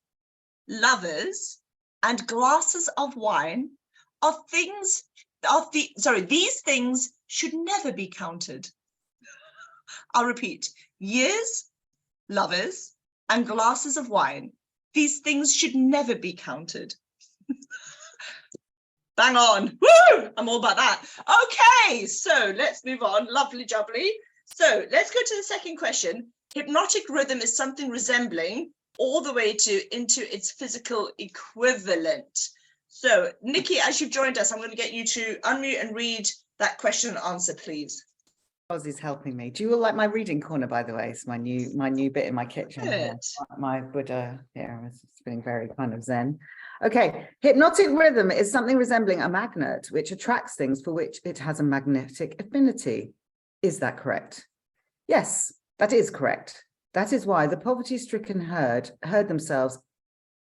lovers, and glasses of wine are things, these things should never be counted. I'll repeat, years, lovers, and glasses of wine. These things should never be counted. Bang on. Woo! I'm all about that. Okay, so let's move on. Lovely jubbly. So let's go to the second question. Hypnotic rhythm is something resembling all the way into its physical equivalent. So Nikki, as you've joined us, I'm going to get you to unmute and read that question and answer, please. Ozzy's helping me. Do you all like my reading corner, by the way? It's my new bit in my kitchen. Here. My Buddha here is feeling very kind of zen. Okay, hypnotic rhythm is something resembling a magnet which attracts things for which it has a magnetic affinity. Is that correct? Yes, that is correct. That is why the poverty-stricken herd themselves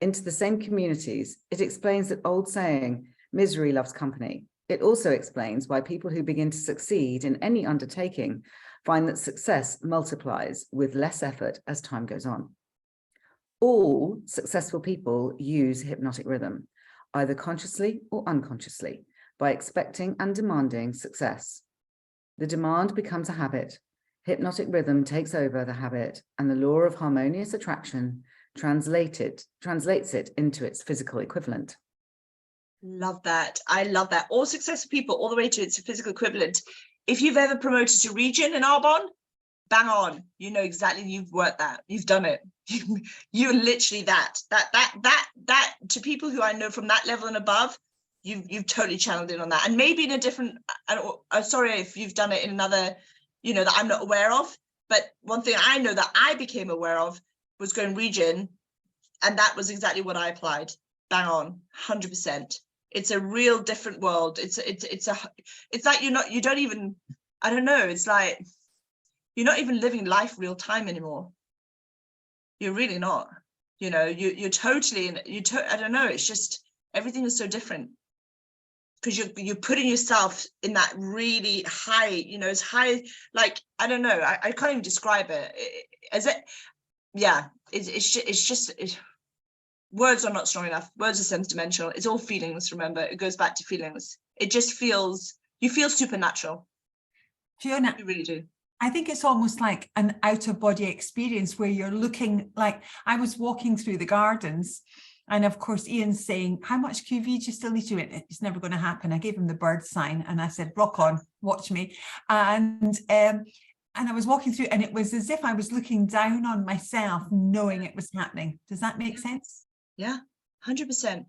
into the same communities. It explains that old saying, misery loves company. It also explains why people who begin to succeed in any undertaking find that success multiplies with less effort as time goes on. All successful people use hypnotic rhythm, either consciously or unconsciously, by expecting and demanding success. The demand becomes a habit. Hypnotic rhythm takes over the habit, and the law of harmonious attraction translates it into its physical equivalent. Love that. I love that. All successful people, all the way to its physical equivalent. If you've ever promoted to region in Arbonne, bang on. You know exactly, you've worked that. You've done it. You're literally that to people who I know from that level and above, you've totally channeled in on that. And maybe in a different, sorry if you've done it in another, you know, that I'm not aware of. But one thing I know that I became aware of was going region. And that was exactly what I applied. Bang on, 100%. It's a real different world. It's like you don't even, I don't know, it's like you're not even living life real time anymore. You're really not. You know, you're totally, I don't know, it's just everything is so different. Because you're putting yourself in that really high, you know, it's high, like, I don't know, I can't even describe it. It's just words are not strong enough. Words are sense-dimensional. It's all feelings, remember. It goes back to feelings. It just feels, you feel supernatural. Fiona, You really do. I think it's almost like an out-of-body experience where you're looking, like I was walking through the gardens, and of course Ian's saying, how much QV do you still need to it? It's never going to happen. I gave him the bird sign and I said, rock on, watch me. And I was walking through, and it was as if I was looking down on myself, knowing it was happening. Does that make sense? Yeah, 100%.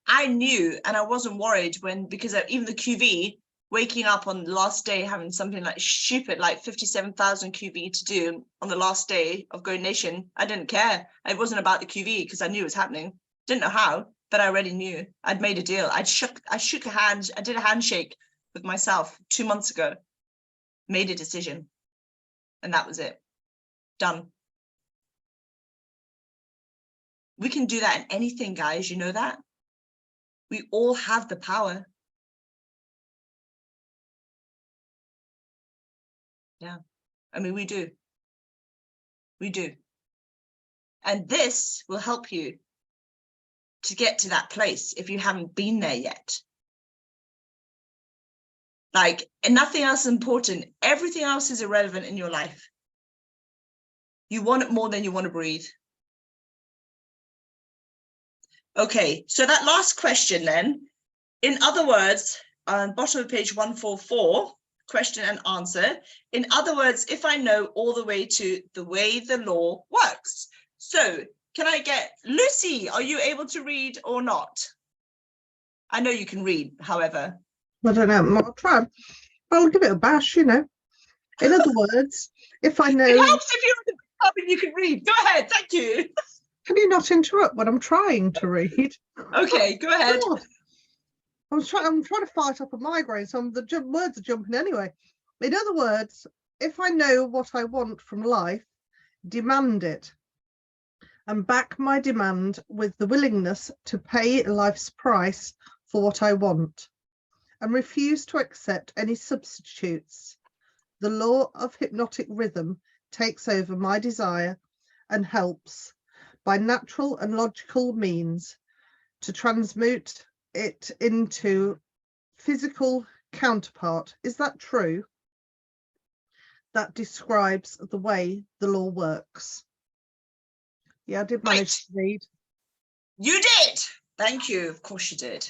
I knew, and I wasn't worried because even the QV, waking up on the last day, having something like stupid, like 57,000 QV to do on the last day of Go Nation, I didn't care. It wasn't about the QV because I knew it was happening. Didn't know how, but I already knew. I'd made a deal. I shook a hand. I did a handshake with myself 2 months ago, made a decision, and that was it. Done. We can do that in anything, guys. You know that? We all have the power. Yeah, I mean, we do. We do. And this will help you to get to that place if you haven't been there yet. Like, and nothing else is important. Everything else is irrelevant in your life. You want it more than you want to breathe. Okay, so that last question then, in other words, on bottom of page 144, question and answer. In other words, if I know all the way to the way the law works. So can I get Lucy? Are you able to read or not? I know you can read, however. I don't know. I'll try. I'll give it a bash, you know. In other words, if I know. It helps if you're in the pub and you can read. Go ahead. Thank you. Can you not interrupt when I'm trying to read? Okay, go ahead. God. I'm trying to fight up a migraine, so the words are jumping anyway. In other words, if I know what I want from life, demand it. And back my demand with the willingness to pay life's price for what I want, and refuse to accept any substitutes. The law of hypnotic rhythm takes over my desire and helps, by natural and logical means, to transmute it into physical counterpart. Is that true? That describes the way the law works. Yeah, I did manage to read. You did. Thank you. Of course you did.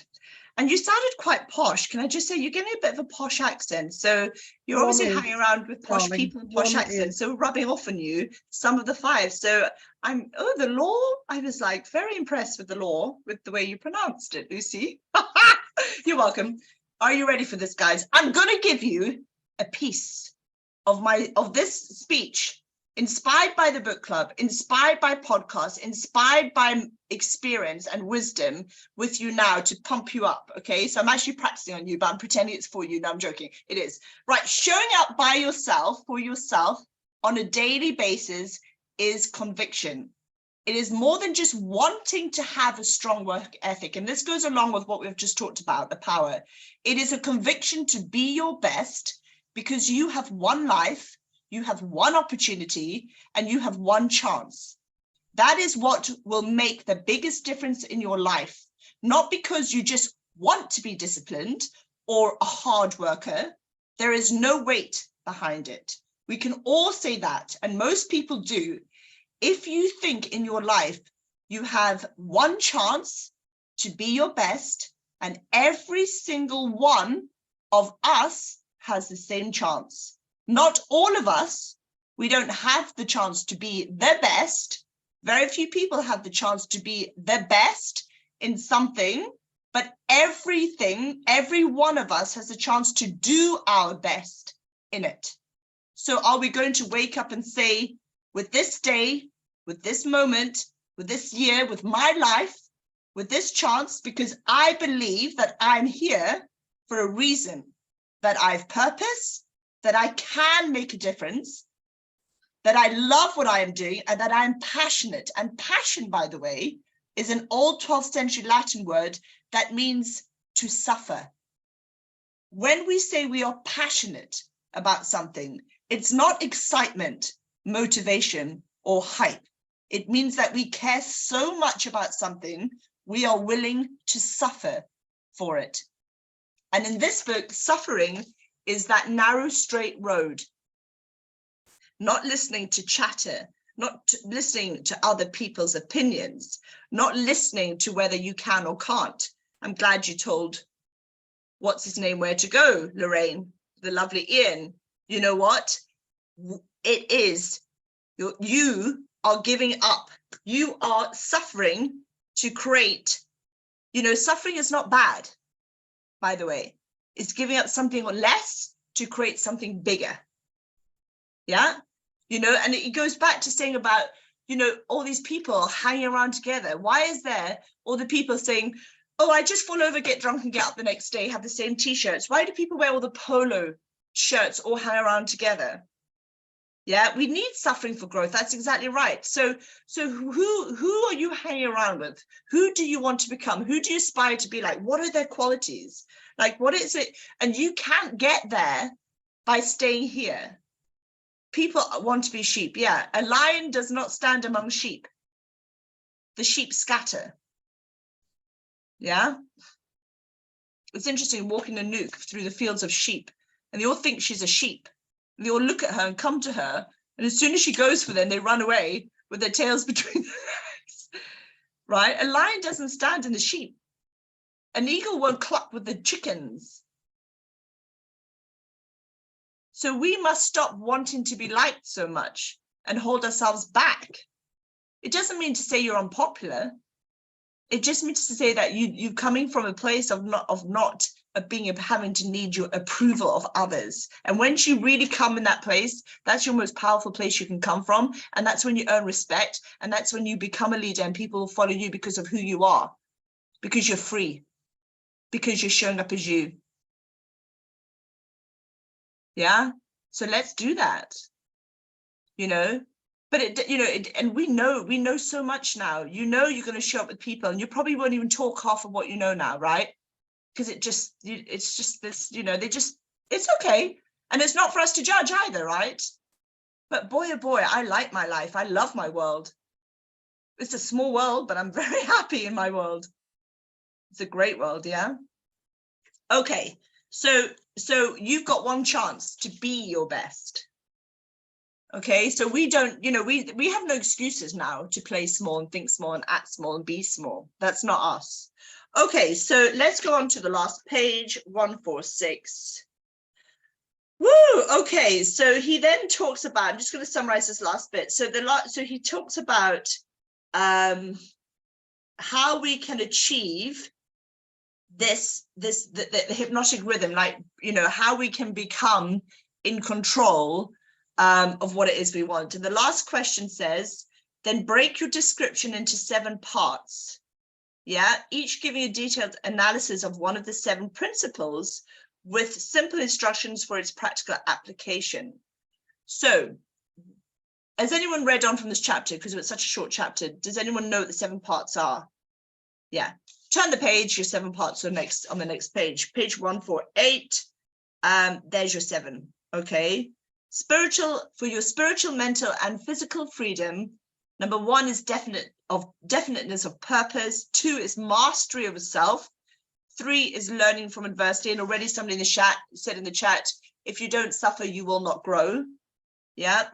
And you sounded quite posh. Can I just say, you're getting a bit of a posh accent. So you're obviously hanging around with posh people and posh accents. So rubbing off on you some of the five. So the law. I was like very impressed with the law, with the way you pronounced it, Lucy. You're welcome. Are you ready for this, guys? I'm going to give you a piece of this speech, inspired by the book club, inspired by podcasts, inspired by experience and wisdom with you now to pump you up. Okay, so I'm actually practicing on you, but I'm pretending it's for you. No, I'm joking. It is. Right, showing up by yourself, for yourself, on a daily basis is conviction. It is more than just wanting to have a strong work ethic. And this goes along with what we've just talked about, the power. It is a conviction to be your best, because you have one life, you have one opportunity, and you have one chance. That is what will make the biggest difference in your life. Not because you just want to be disciplined or a hard worker. There is no weight behind it. We can all say that, and most people do. If you think in your life you have one chance to be your best, and every single one of us has the same chance. Not all of us, we don't have the chance to be the best. Very few people have the chance to be the best in something, but every one of us has a chance to do our best in it. So are we going to wake up and say, with this day, with this moment, with this year, with my life, with this chance, because I believe that I'm here for a reason, that I've purpose, that I can make a difference, that I love what I am doing, and that I'm passionate. And passion, by the way, is an old 12th century Latin word that means to suffer. When we say we are passionate about something, it's not excitement, motivation, or hype. It means that we care so much about something, we are willing to suffer for it. And in this book, suffering is that narrow, straight road. Not listening to chatter, not listening to other people's opinions, not listening to whether you can or can't. I'm glad you told, what's his name, where to go, Lorraine, the lovely Ian. You know what? It is, you are giving up. You are suffering to create, suffering is not bad, by the way. It's giving up something less to create something bigger. Yeah, and it goes back to saying about, all these people hanging around together. Why is there all the people saying, oh, I just fall over, get drunk and get up the next day, have the same t-shirts? Why do people wear all the polo shirts all hang around together? Yeah, we need suffering for growth. That's exactly right. So who are you hanging around with? Who do you want to become? Who do you aspire to be like? What are their qualities? Like, what is it? And you can't get there by staying here. People want to be sheep. Yeah, a lion does not stand among sheep. The sheep scatter. Yeah. It's interesting walking a nuke through the fields of sheep, and they all think she's a sheep. They all look at her and come to her, and as soon as she goes for them, they run away with their tails between their legs, right? A lion doesn't stand in the sheep. An eagle won't cluck with the chickens. So we must stop wanting to be liked so much and hold ourselves back. It doesn't mean to say you're unpopular. It just means to say that you're coming from a place of having to need your approval of others. And once you really come in that place, that's your most powerful place you can come from. And that's when you earn respect. And that's when you become a leader and people will follow you because of who you are, because you're free, because you're showing up as you. Yeah. So let's do that, you know. But and we know so much now. You know, you're going to show up with people, and you probably won't even talk half of what you know now, right? Because it's just this, it's okay, and it's not for us to judge either, right? But boy, oh boy, I like my life. I love my world. It's a small world, but I'm very happy in my world. It's a great world, yeah. Okay, so you've got one chance to be your best. Okay, so we don't, we have no excuses now to play small and think small and act small and be small. That's not us. Okay, so let's go on to the last page, 146. Woo, okay, so he then talks about, I'm just going to summarize this last bit. So he talks about how we can achieve the hypnotic rhythm, like, how we can become in control of what it is we want. And the last question says, then break your description into 7 parts. Yeah, each giving a detailed analysis of one of the 7 principles with simple instructions for its practical application. So, has anyone read on from this chapter? Because it's such a short chapter. Does anyone know what the 7 parts are? Yeah, turn the page, your 7 parts are on the next page. Page 148, there's your 7, okay? For your spiritual, mental, and physical freedom, number 1 is definiteness of purpose. 2 is mastery of self. 3 is learning from adversity. And already somebody in the chat said in the chat, if you don't suffer, you will not grow. Yeah.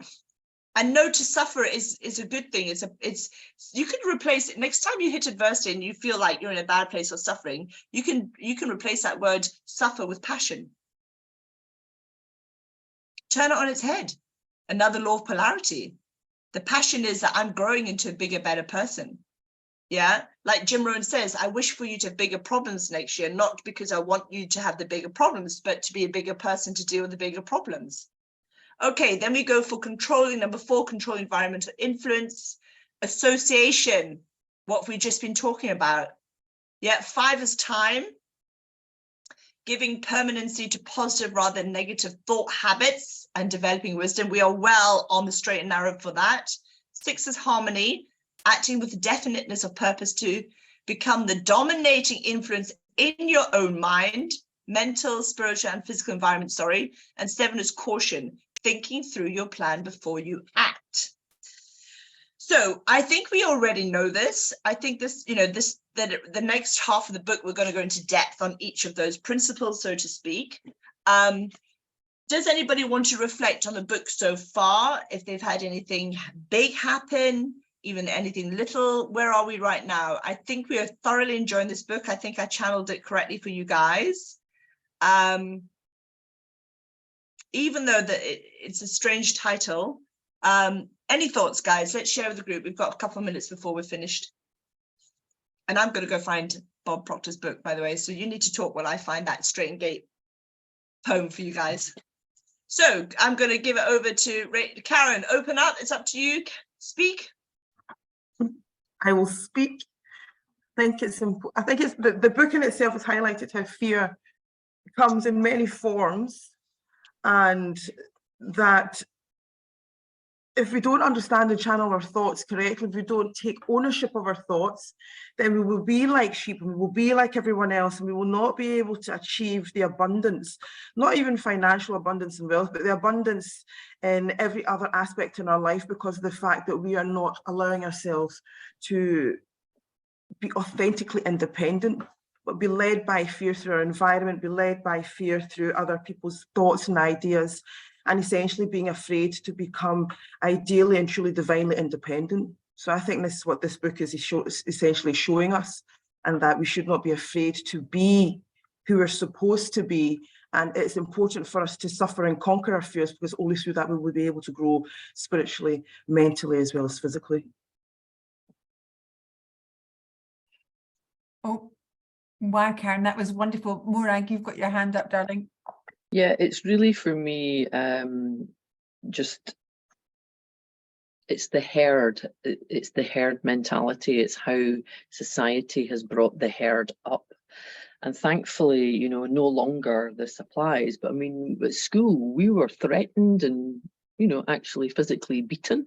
And no, to suffer is a good thing. You can replace it. Next time you hit adversity and you feel like you're in a bad place or suffering, you can replace that word suffer with passion. Turn it on its head. Another law of polarity. The passion is that I'm growing into a bigger, better person. Yeah, like Jim Rohn says, I wish for you to have bigger problems next year, not because I want you to have the bigger problems, but to be a bigger person to deal with the bigger problems. Okay, then we go for controlling. Number 4, control environmental influence. Association, what we've just been talking about. Yeah, 5 is time. Giving permanency to positive rather than negative thought habits and developing wisdom. We are well on the straight and narrow for that. 6 is harmony, acting with the definiteness of purpose to become the dominating influence in your own mind, mental, spiritual, and physical environment, And 7 is caution, thinking through your plan before you act. So I think we already know this. I think that the next half of the book, we're going to go into depth on each of those principles, so to speak. Does anybody want to reflect on the book so far? If they've had anything big happen, even anything little, where are we right now? I think we are thoroughly enjoying this book. I think I channeled it correctly for you guys. Even though it's a strange title. Any thoughts, guys? Let's share with the group. We've got a couple of minutes before we're finished. And I'm going to go find Bob Proctor's book, by the way. So you need to talk while I find that Straight and Gate poem for you guys. So I'm going to give it over to Karen. Open up. It's up to you. Speak. I will speak. I think it's the book in itself has highlighted how fear comes in many forms, and that if we don't understand and channel our thoughts correctly, if we don't take ownership of our thoughts, then we will be like sheep and we will be like everyone else, and we will not be able to achieve the abundance, not even financial abundance and wealth, but the abundance in every other aspect in our life, because of the fact that we are not allowing ourselves to be authentically independent, but be led by fear through our environment, be led by fear through other people's thoughts and ideas, and essentially being afraid to become ideally and truly divinely independent. So I think this is what this book is essentially showing us, and that we should not be afraid to be who we're supposed to be. And it's important for us to suffer and conquer our fears, because only through that we will be able to grow spiritually, mentally, as well as physically. Oh, wow, Karen, that was wonderful. Morag, you've got your hand up, darling. Yeah, it's really for me, just it's the herd. It's the herd mentality. It's how society has brought the herd up. And thankfully, you know, no longer this applies. But I mean, at school, we were threatened and, you know, actually physically beaten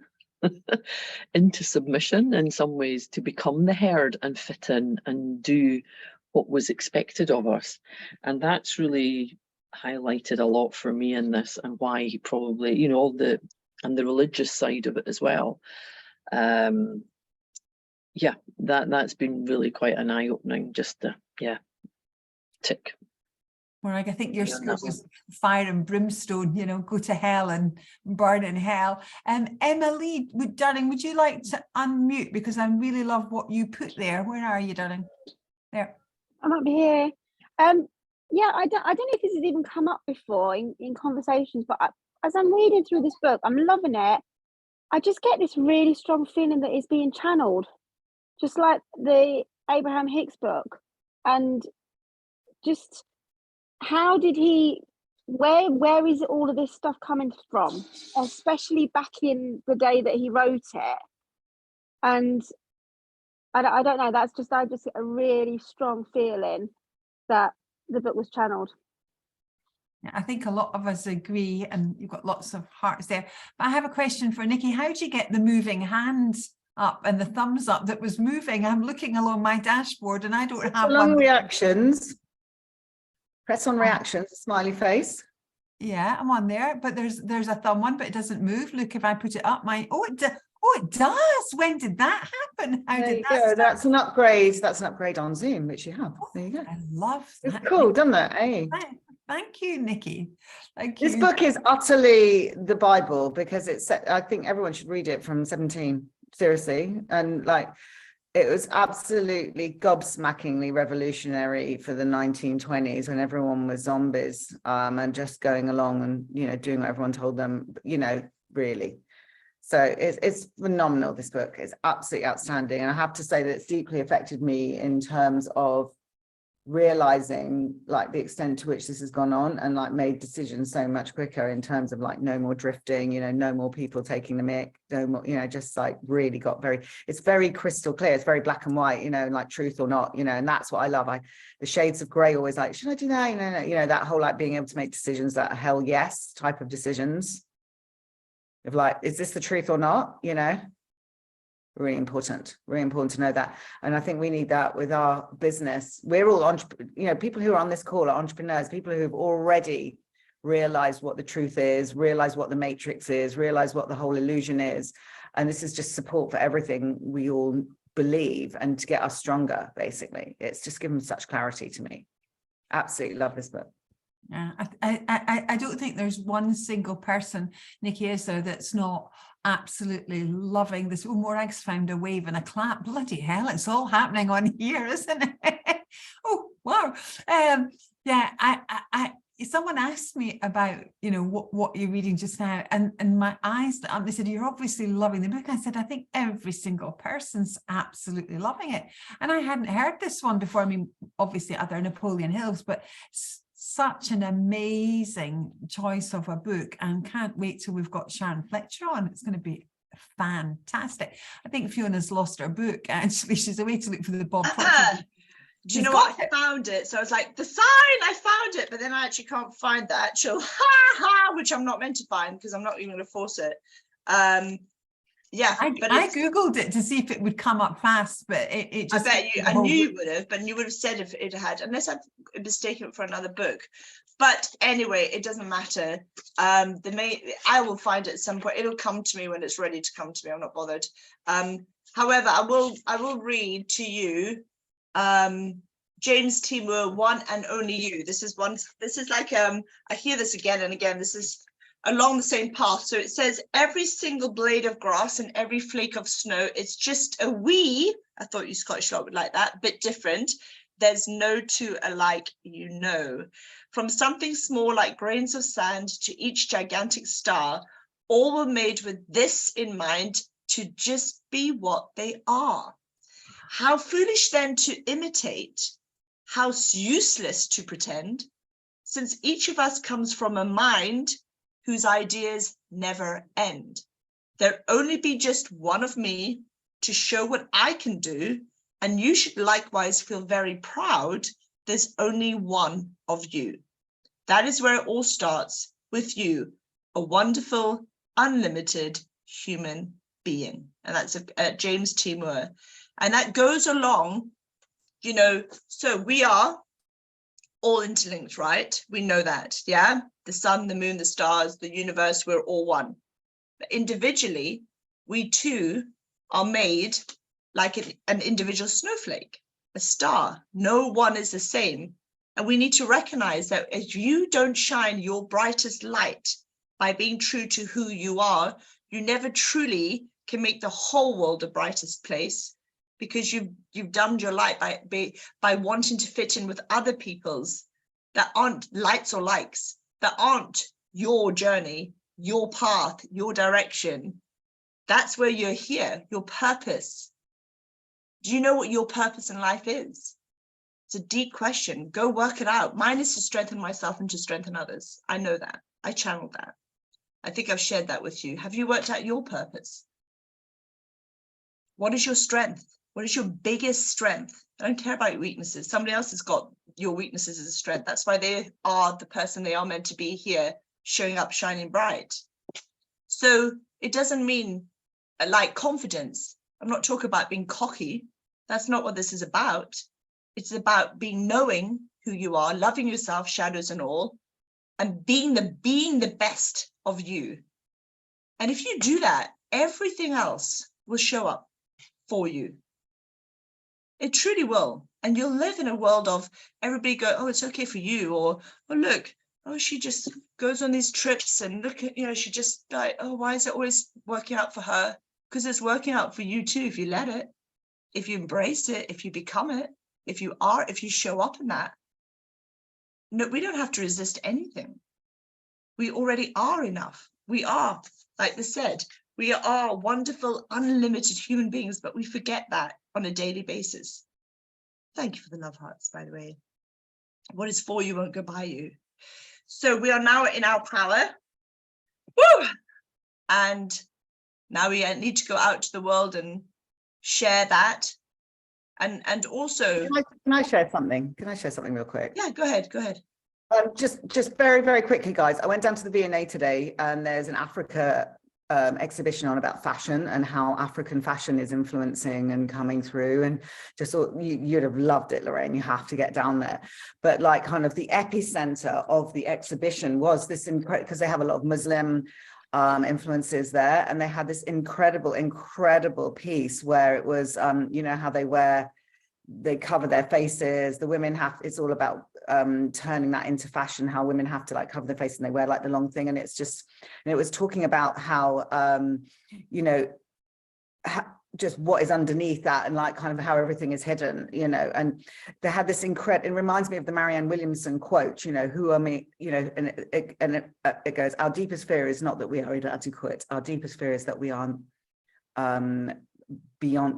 into submission in some ways to become the herd and fit in and do what was expected of us. And that's really highlighted a lot for me in this, and why he probably, you know, all the religious side of it as well. Yeah, that's been really quite an eye-opening, just to, yeah, tick. Morag, I think your school was fire and brimstone, you know, go to hell and burn in hell. Emma Lee, darling, would you like to unmute, because I really love what you put there. Where are you, darling? There. I'm up here. Yeah, I don't know if this has even come up before in conversations, but as I'm reading through this book, I'm loving it. I just get this really strong feeling that it's being channeled, just like the Abraham Hicks book. And just how did he, where is all of this stuff coming from, especially back in the day that he wrote it? And I don't know, I just get a really strong feeling that the book was channeled. I think a lot of us agree, and you've got lots of hearts there. But I have a question for Nikki. How do you get the moving hands up and the thumbs up that was moving? I'm looking along my dashboard and I don't have along one. reactions. Press on reactions, a smiley face. Yeah, I'm on there, but there's a thumb one, but it doesn't move. Look, if I put it up, it does. When did that happen? How did that start? That's an upgrade. That's an upgrade on Zoom, which you have. There you go. I love that. It's cool, doesn't it? Hey. Thank you, Nikki. Thank you. This book is utterly the Bible, because it's, I think everyone should read it from 17, seriously. And like, it was absolutely gobsmackingly revolutionary for the 1920s, when everyone was zombies, and just going along and, you know, doing what everyone told them, you know, really. So it's phenomenal, this book. It's absolutely outstanding. And I have to say that it's deeply affected me in terms of realizing like the extent to which this has gone on, and like made decisions so much quicker in terms of like no more drifting, you know, no more people taking the mick, no more, you know, just like really got it's very crystal clear. It's very black and white, you know, like truth or not, you know, and that's what I love. The shades of gray, always like, should I do that? You know, that whole like being able to make decisions that are hell yes type of decisions of like, is this the truth or not? You know, really important to know that. And I think we need that with our business. We're all you know, people who are on this call are entrepreneurs, people who've already realized what the truth is, realize what the matrix is, realize what the whole illusion is. And this is just support for everything we all believe, and to get us stronger, basically. It's just given such clarity to me. Absolutely love this book. Yeah, I don't think there's one single person, Nikki, is there, that's not absolutely loving this. Oh, Morag's found a wave and a clap. Bloody hell, it's all happening on here, isn't it? Oh, wow. Yeah, someone asked me about, you know, what you're reading just now, and my eyes, they said, you're obviously loving the book. I said, I think every single person's absolutely loving it. And I hadn't heard this one before. I mean, obviously other Napoleon Hills, but such an amazing choice of a book, and can't wait till we've got Sharon Fletcher on. It's going to be fantastic. I think Fiona's lost her book, actually. She's away to look for the Bob Proctor. Do you know what? I found it. So I was like, the sign, I found it, but then I actually can't find the actual which I'm not meant to find, because I'm not even going to force it. Yeah, I googled it to see if it would come up fast, but it just, I bet you, I knew you would have, but you would have said if it had, unless I've mistaken it for another book. But anyway, it doesn't matter. I will find it at some point. It'll come to me when it's ready to come to me. I'm not bothered. However, I will read to you James T. Moore, One and Only You. This is like I hear this again and again. This is along the same path. So it says, every single blade of grass and every flake of snow is just a wee, I thought you Scottish lot would like that, bit different. There's no two alike, you know. From something small like grains of sand to each gigantic star, all were made with this in mind, to just be what they are. How foolish then to imitate, how useless to pretend, since each of us comes from a mind whose ideas never end. There'll only be just one of me to show what I can do, and you should likewise feel very proud there's only one of you. That is where it all starts, with you, a wonderful, unlimited human being. And that's James T. Moore. And that goes along, you know, so we are all interlinked, right? We know that, yeah? The sun, the moon, the stars, the universe, we're all one. But individually, we too are made like an individual snowflake, a star. No one is the same. And we need to recognize that if you don't shine your brightest light by being true to who you are, you never truly can make the whole world a brightest place, because you've done your light by wanting to fit in with other people's that aren't lights or likes, that aren't your journey, your path, your direction. That's where you're here, your purpose. Do you know what your purpose in life is? It's a deep question. Go work it out. Mine is to strengthen myself and to strengthen others. I know that. I channeled that. I think I've shared that with you. Have you worked out your purpose? What is your strength? What is your biggest strength? I don't care about your weaknesses. Somebody else has got your weaknesses as a strength. That's why they are the person they are meant to be here, showing up, shining bright. So it doesn't mean like confidence. I'm not talking about being cocky. That's not what this is about. It's about knowing who you are, loving yourself, shadows and all, and being the best of you. And if you do that, everything else will show up for you. It truly will. And you'll live in a world of everybody go, oh, it's okay for you. Or, oh, look, oh, she just goes on these trips and look at, you know, she just like, oh, why is it always working out for her? Because it's working out for you too, if you let it, if you embrace it, if you become it, if you show up in that. No, we don't have to resist anything. We already are enough. We are, like they said, we are wonderful, unlimited human beings, but we forget that on a daily basis. Thank you for the love hearts, by the way. What is for you won't go by you. So we are now in our power. Woo! And now we need to go out to the world and share that. And also, can I share something? Can I share something real quick? Yeah, go ahead. Go ahead. Just very, very quickly, guys. I went down to the V&A today, and there's an Africa exhibition on about fashion and how African fashion is influencing and coming through, and just thought you'd have loved it, Lorraine. You have to get down there. But like kind of the epicenter of the exhibition was this incredible, because they have a lot of Muslim influences there, and they had this incredible piece where it was you know how they cover their faces. The women it's all about turning that into fashion, how women have to like cover their face and they wear like the long thing, and it's just, and it was talking about how you know, just what is underneath that, and like kind of how everything is hidden, you know. And they had this incredible, it reminds me of the Marianne Williamson quote, you know, who are me, you know, and it goes, our deepest fear is not that we are inadequate, our deepest fear is that we are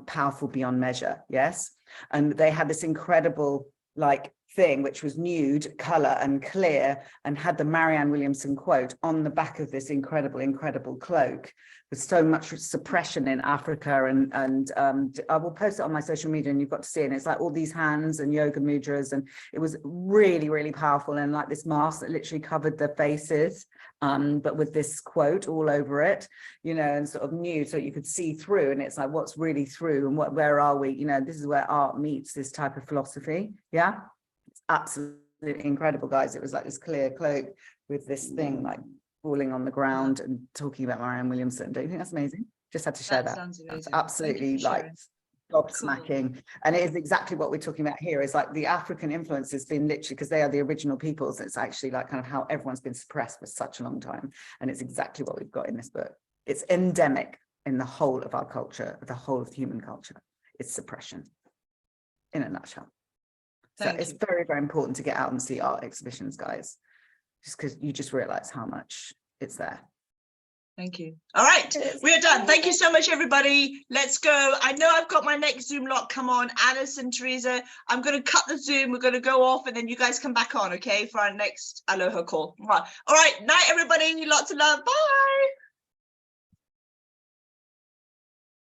powerful beyond measure. Yes. And they had this incredible like thing which was nude, color and clear, and had the Marianne Williamson quote on the back of this incredible cloak, with so much suppression in Africa. And I will post it on my social media, and you've got to see it. And it's like all these hands and yoga mudras, and it was really powerful. And like this mask that literally covered the faces, but with this quote all over it, you know, and sort of nude, so you could see through. And it's like, what's really through, and where are we? You know, this is where art meets this type of philosophy. Yeah, it's absolutely incredible, guys. It was like this clear cloak with this thing like falling on the ground and talking about Marianne Williamson. Don't you think that's amazing? Just had to share that. Sounds amazing. That's absolutely like gobsmacking. Cool. And it is exactly what we're talking about here, is like the African influence has been literally, because they are the original peoples, it's actually like kind of how everyone's been suppressed for such a long time. And it's exactly what we've got in this book. It's endemic in the whole of our culture, the whole of human culture. It's suppression in a nutshell. So it's very, very important to get out and see art exhibitions, guys, just because you just realize how much it's there. Thank you. All right, we are done. Thank you so much, everybody. Let's go. I know I've got my next Zoom lock. Come on, Alice and Teresa. I'm going to cut the Zoom. We're going to go off, and then you guys come back on, okay, for our next Aloha call. All right. Night, everybody. Lots of love. Bye.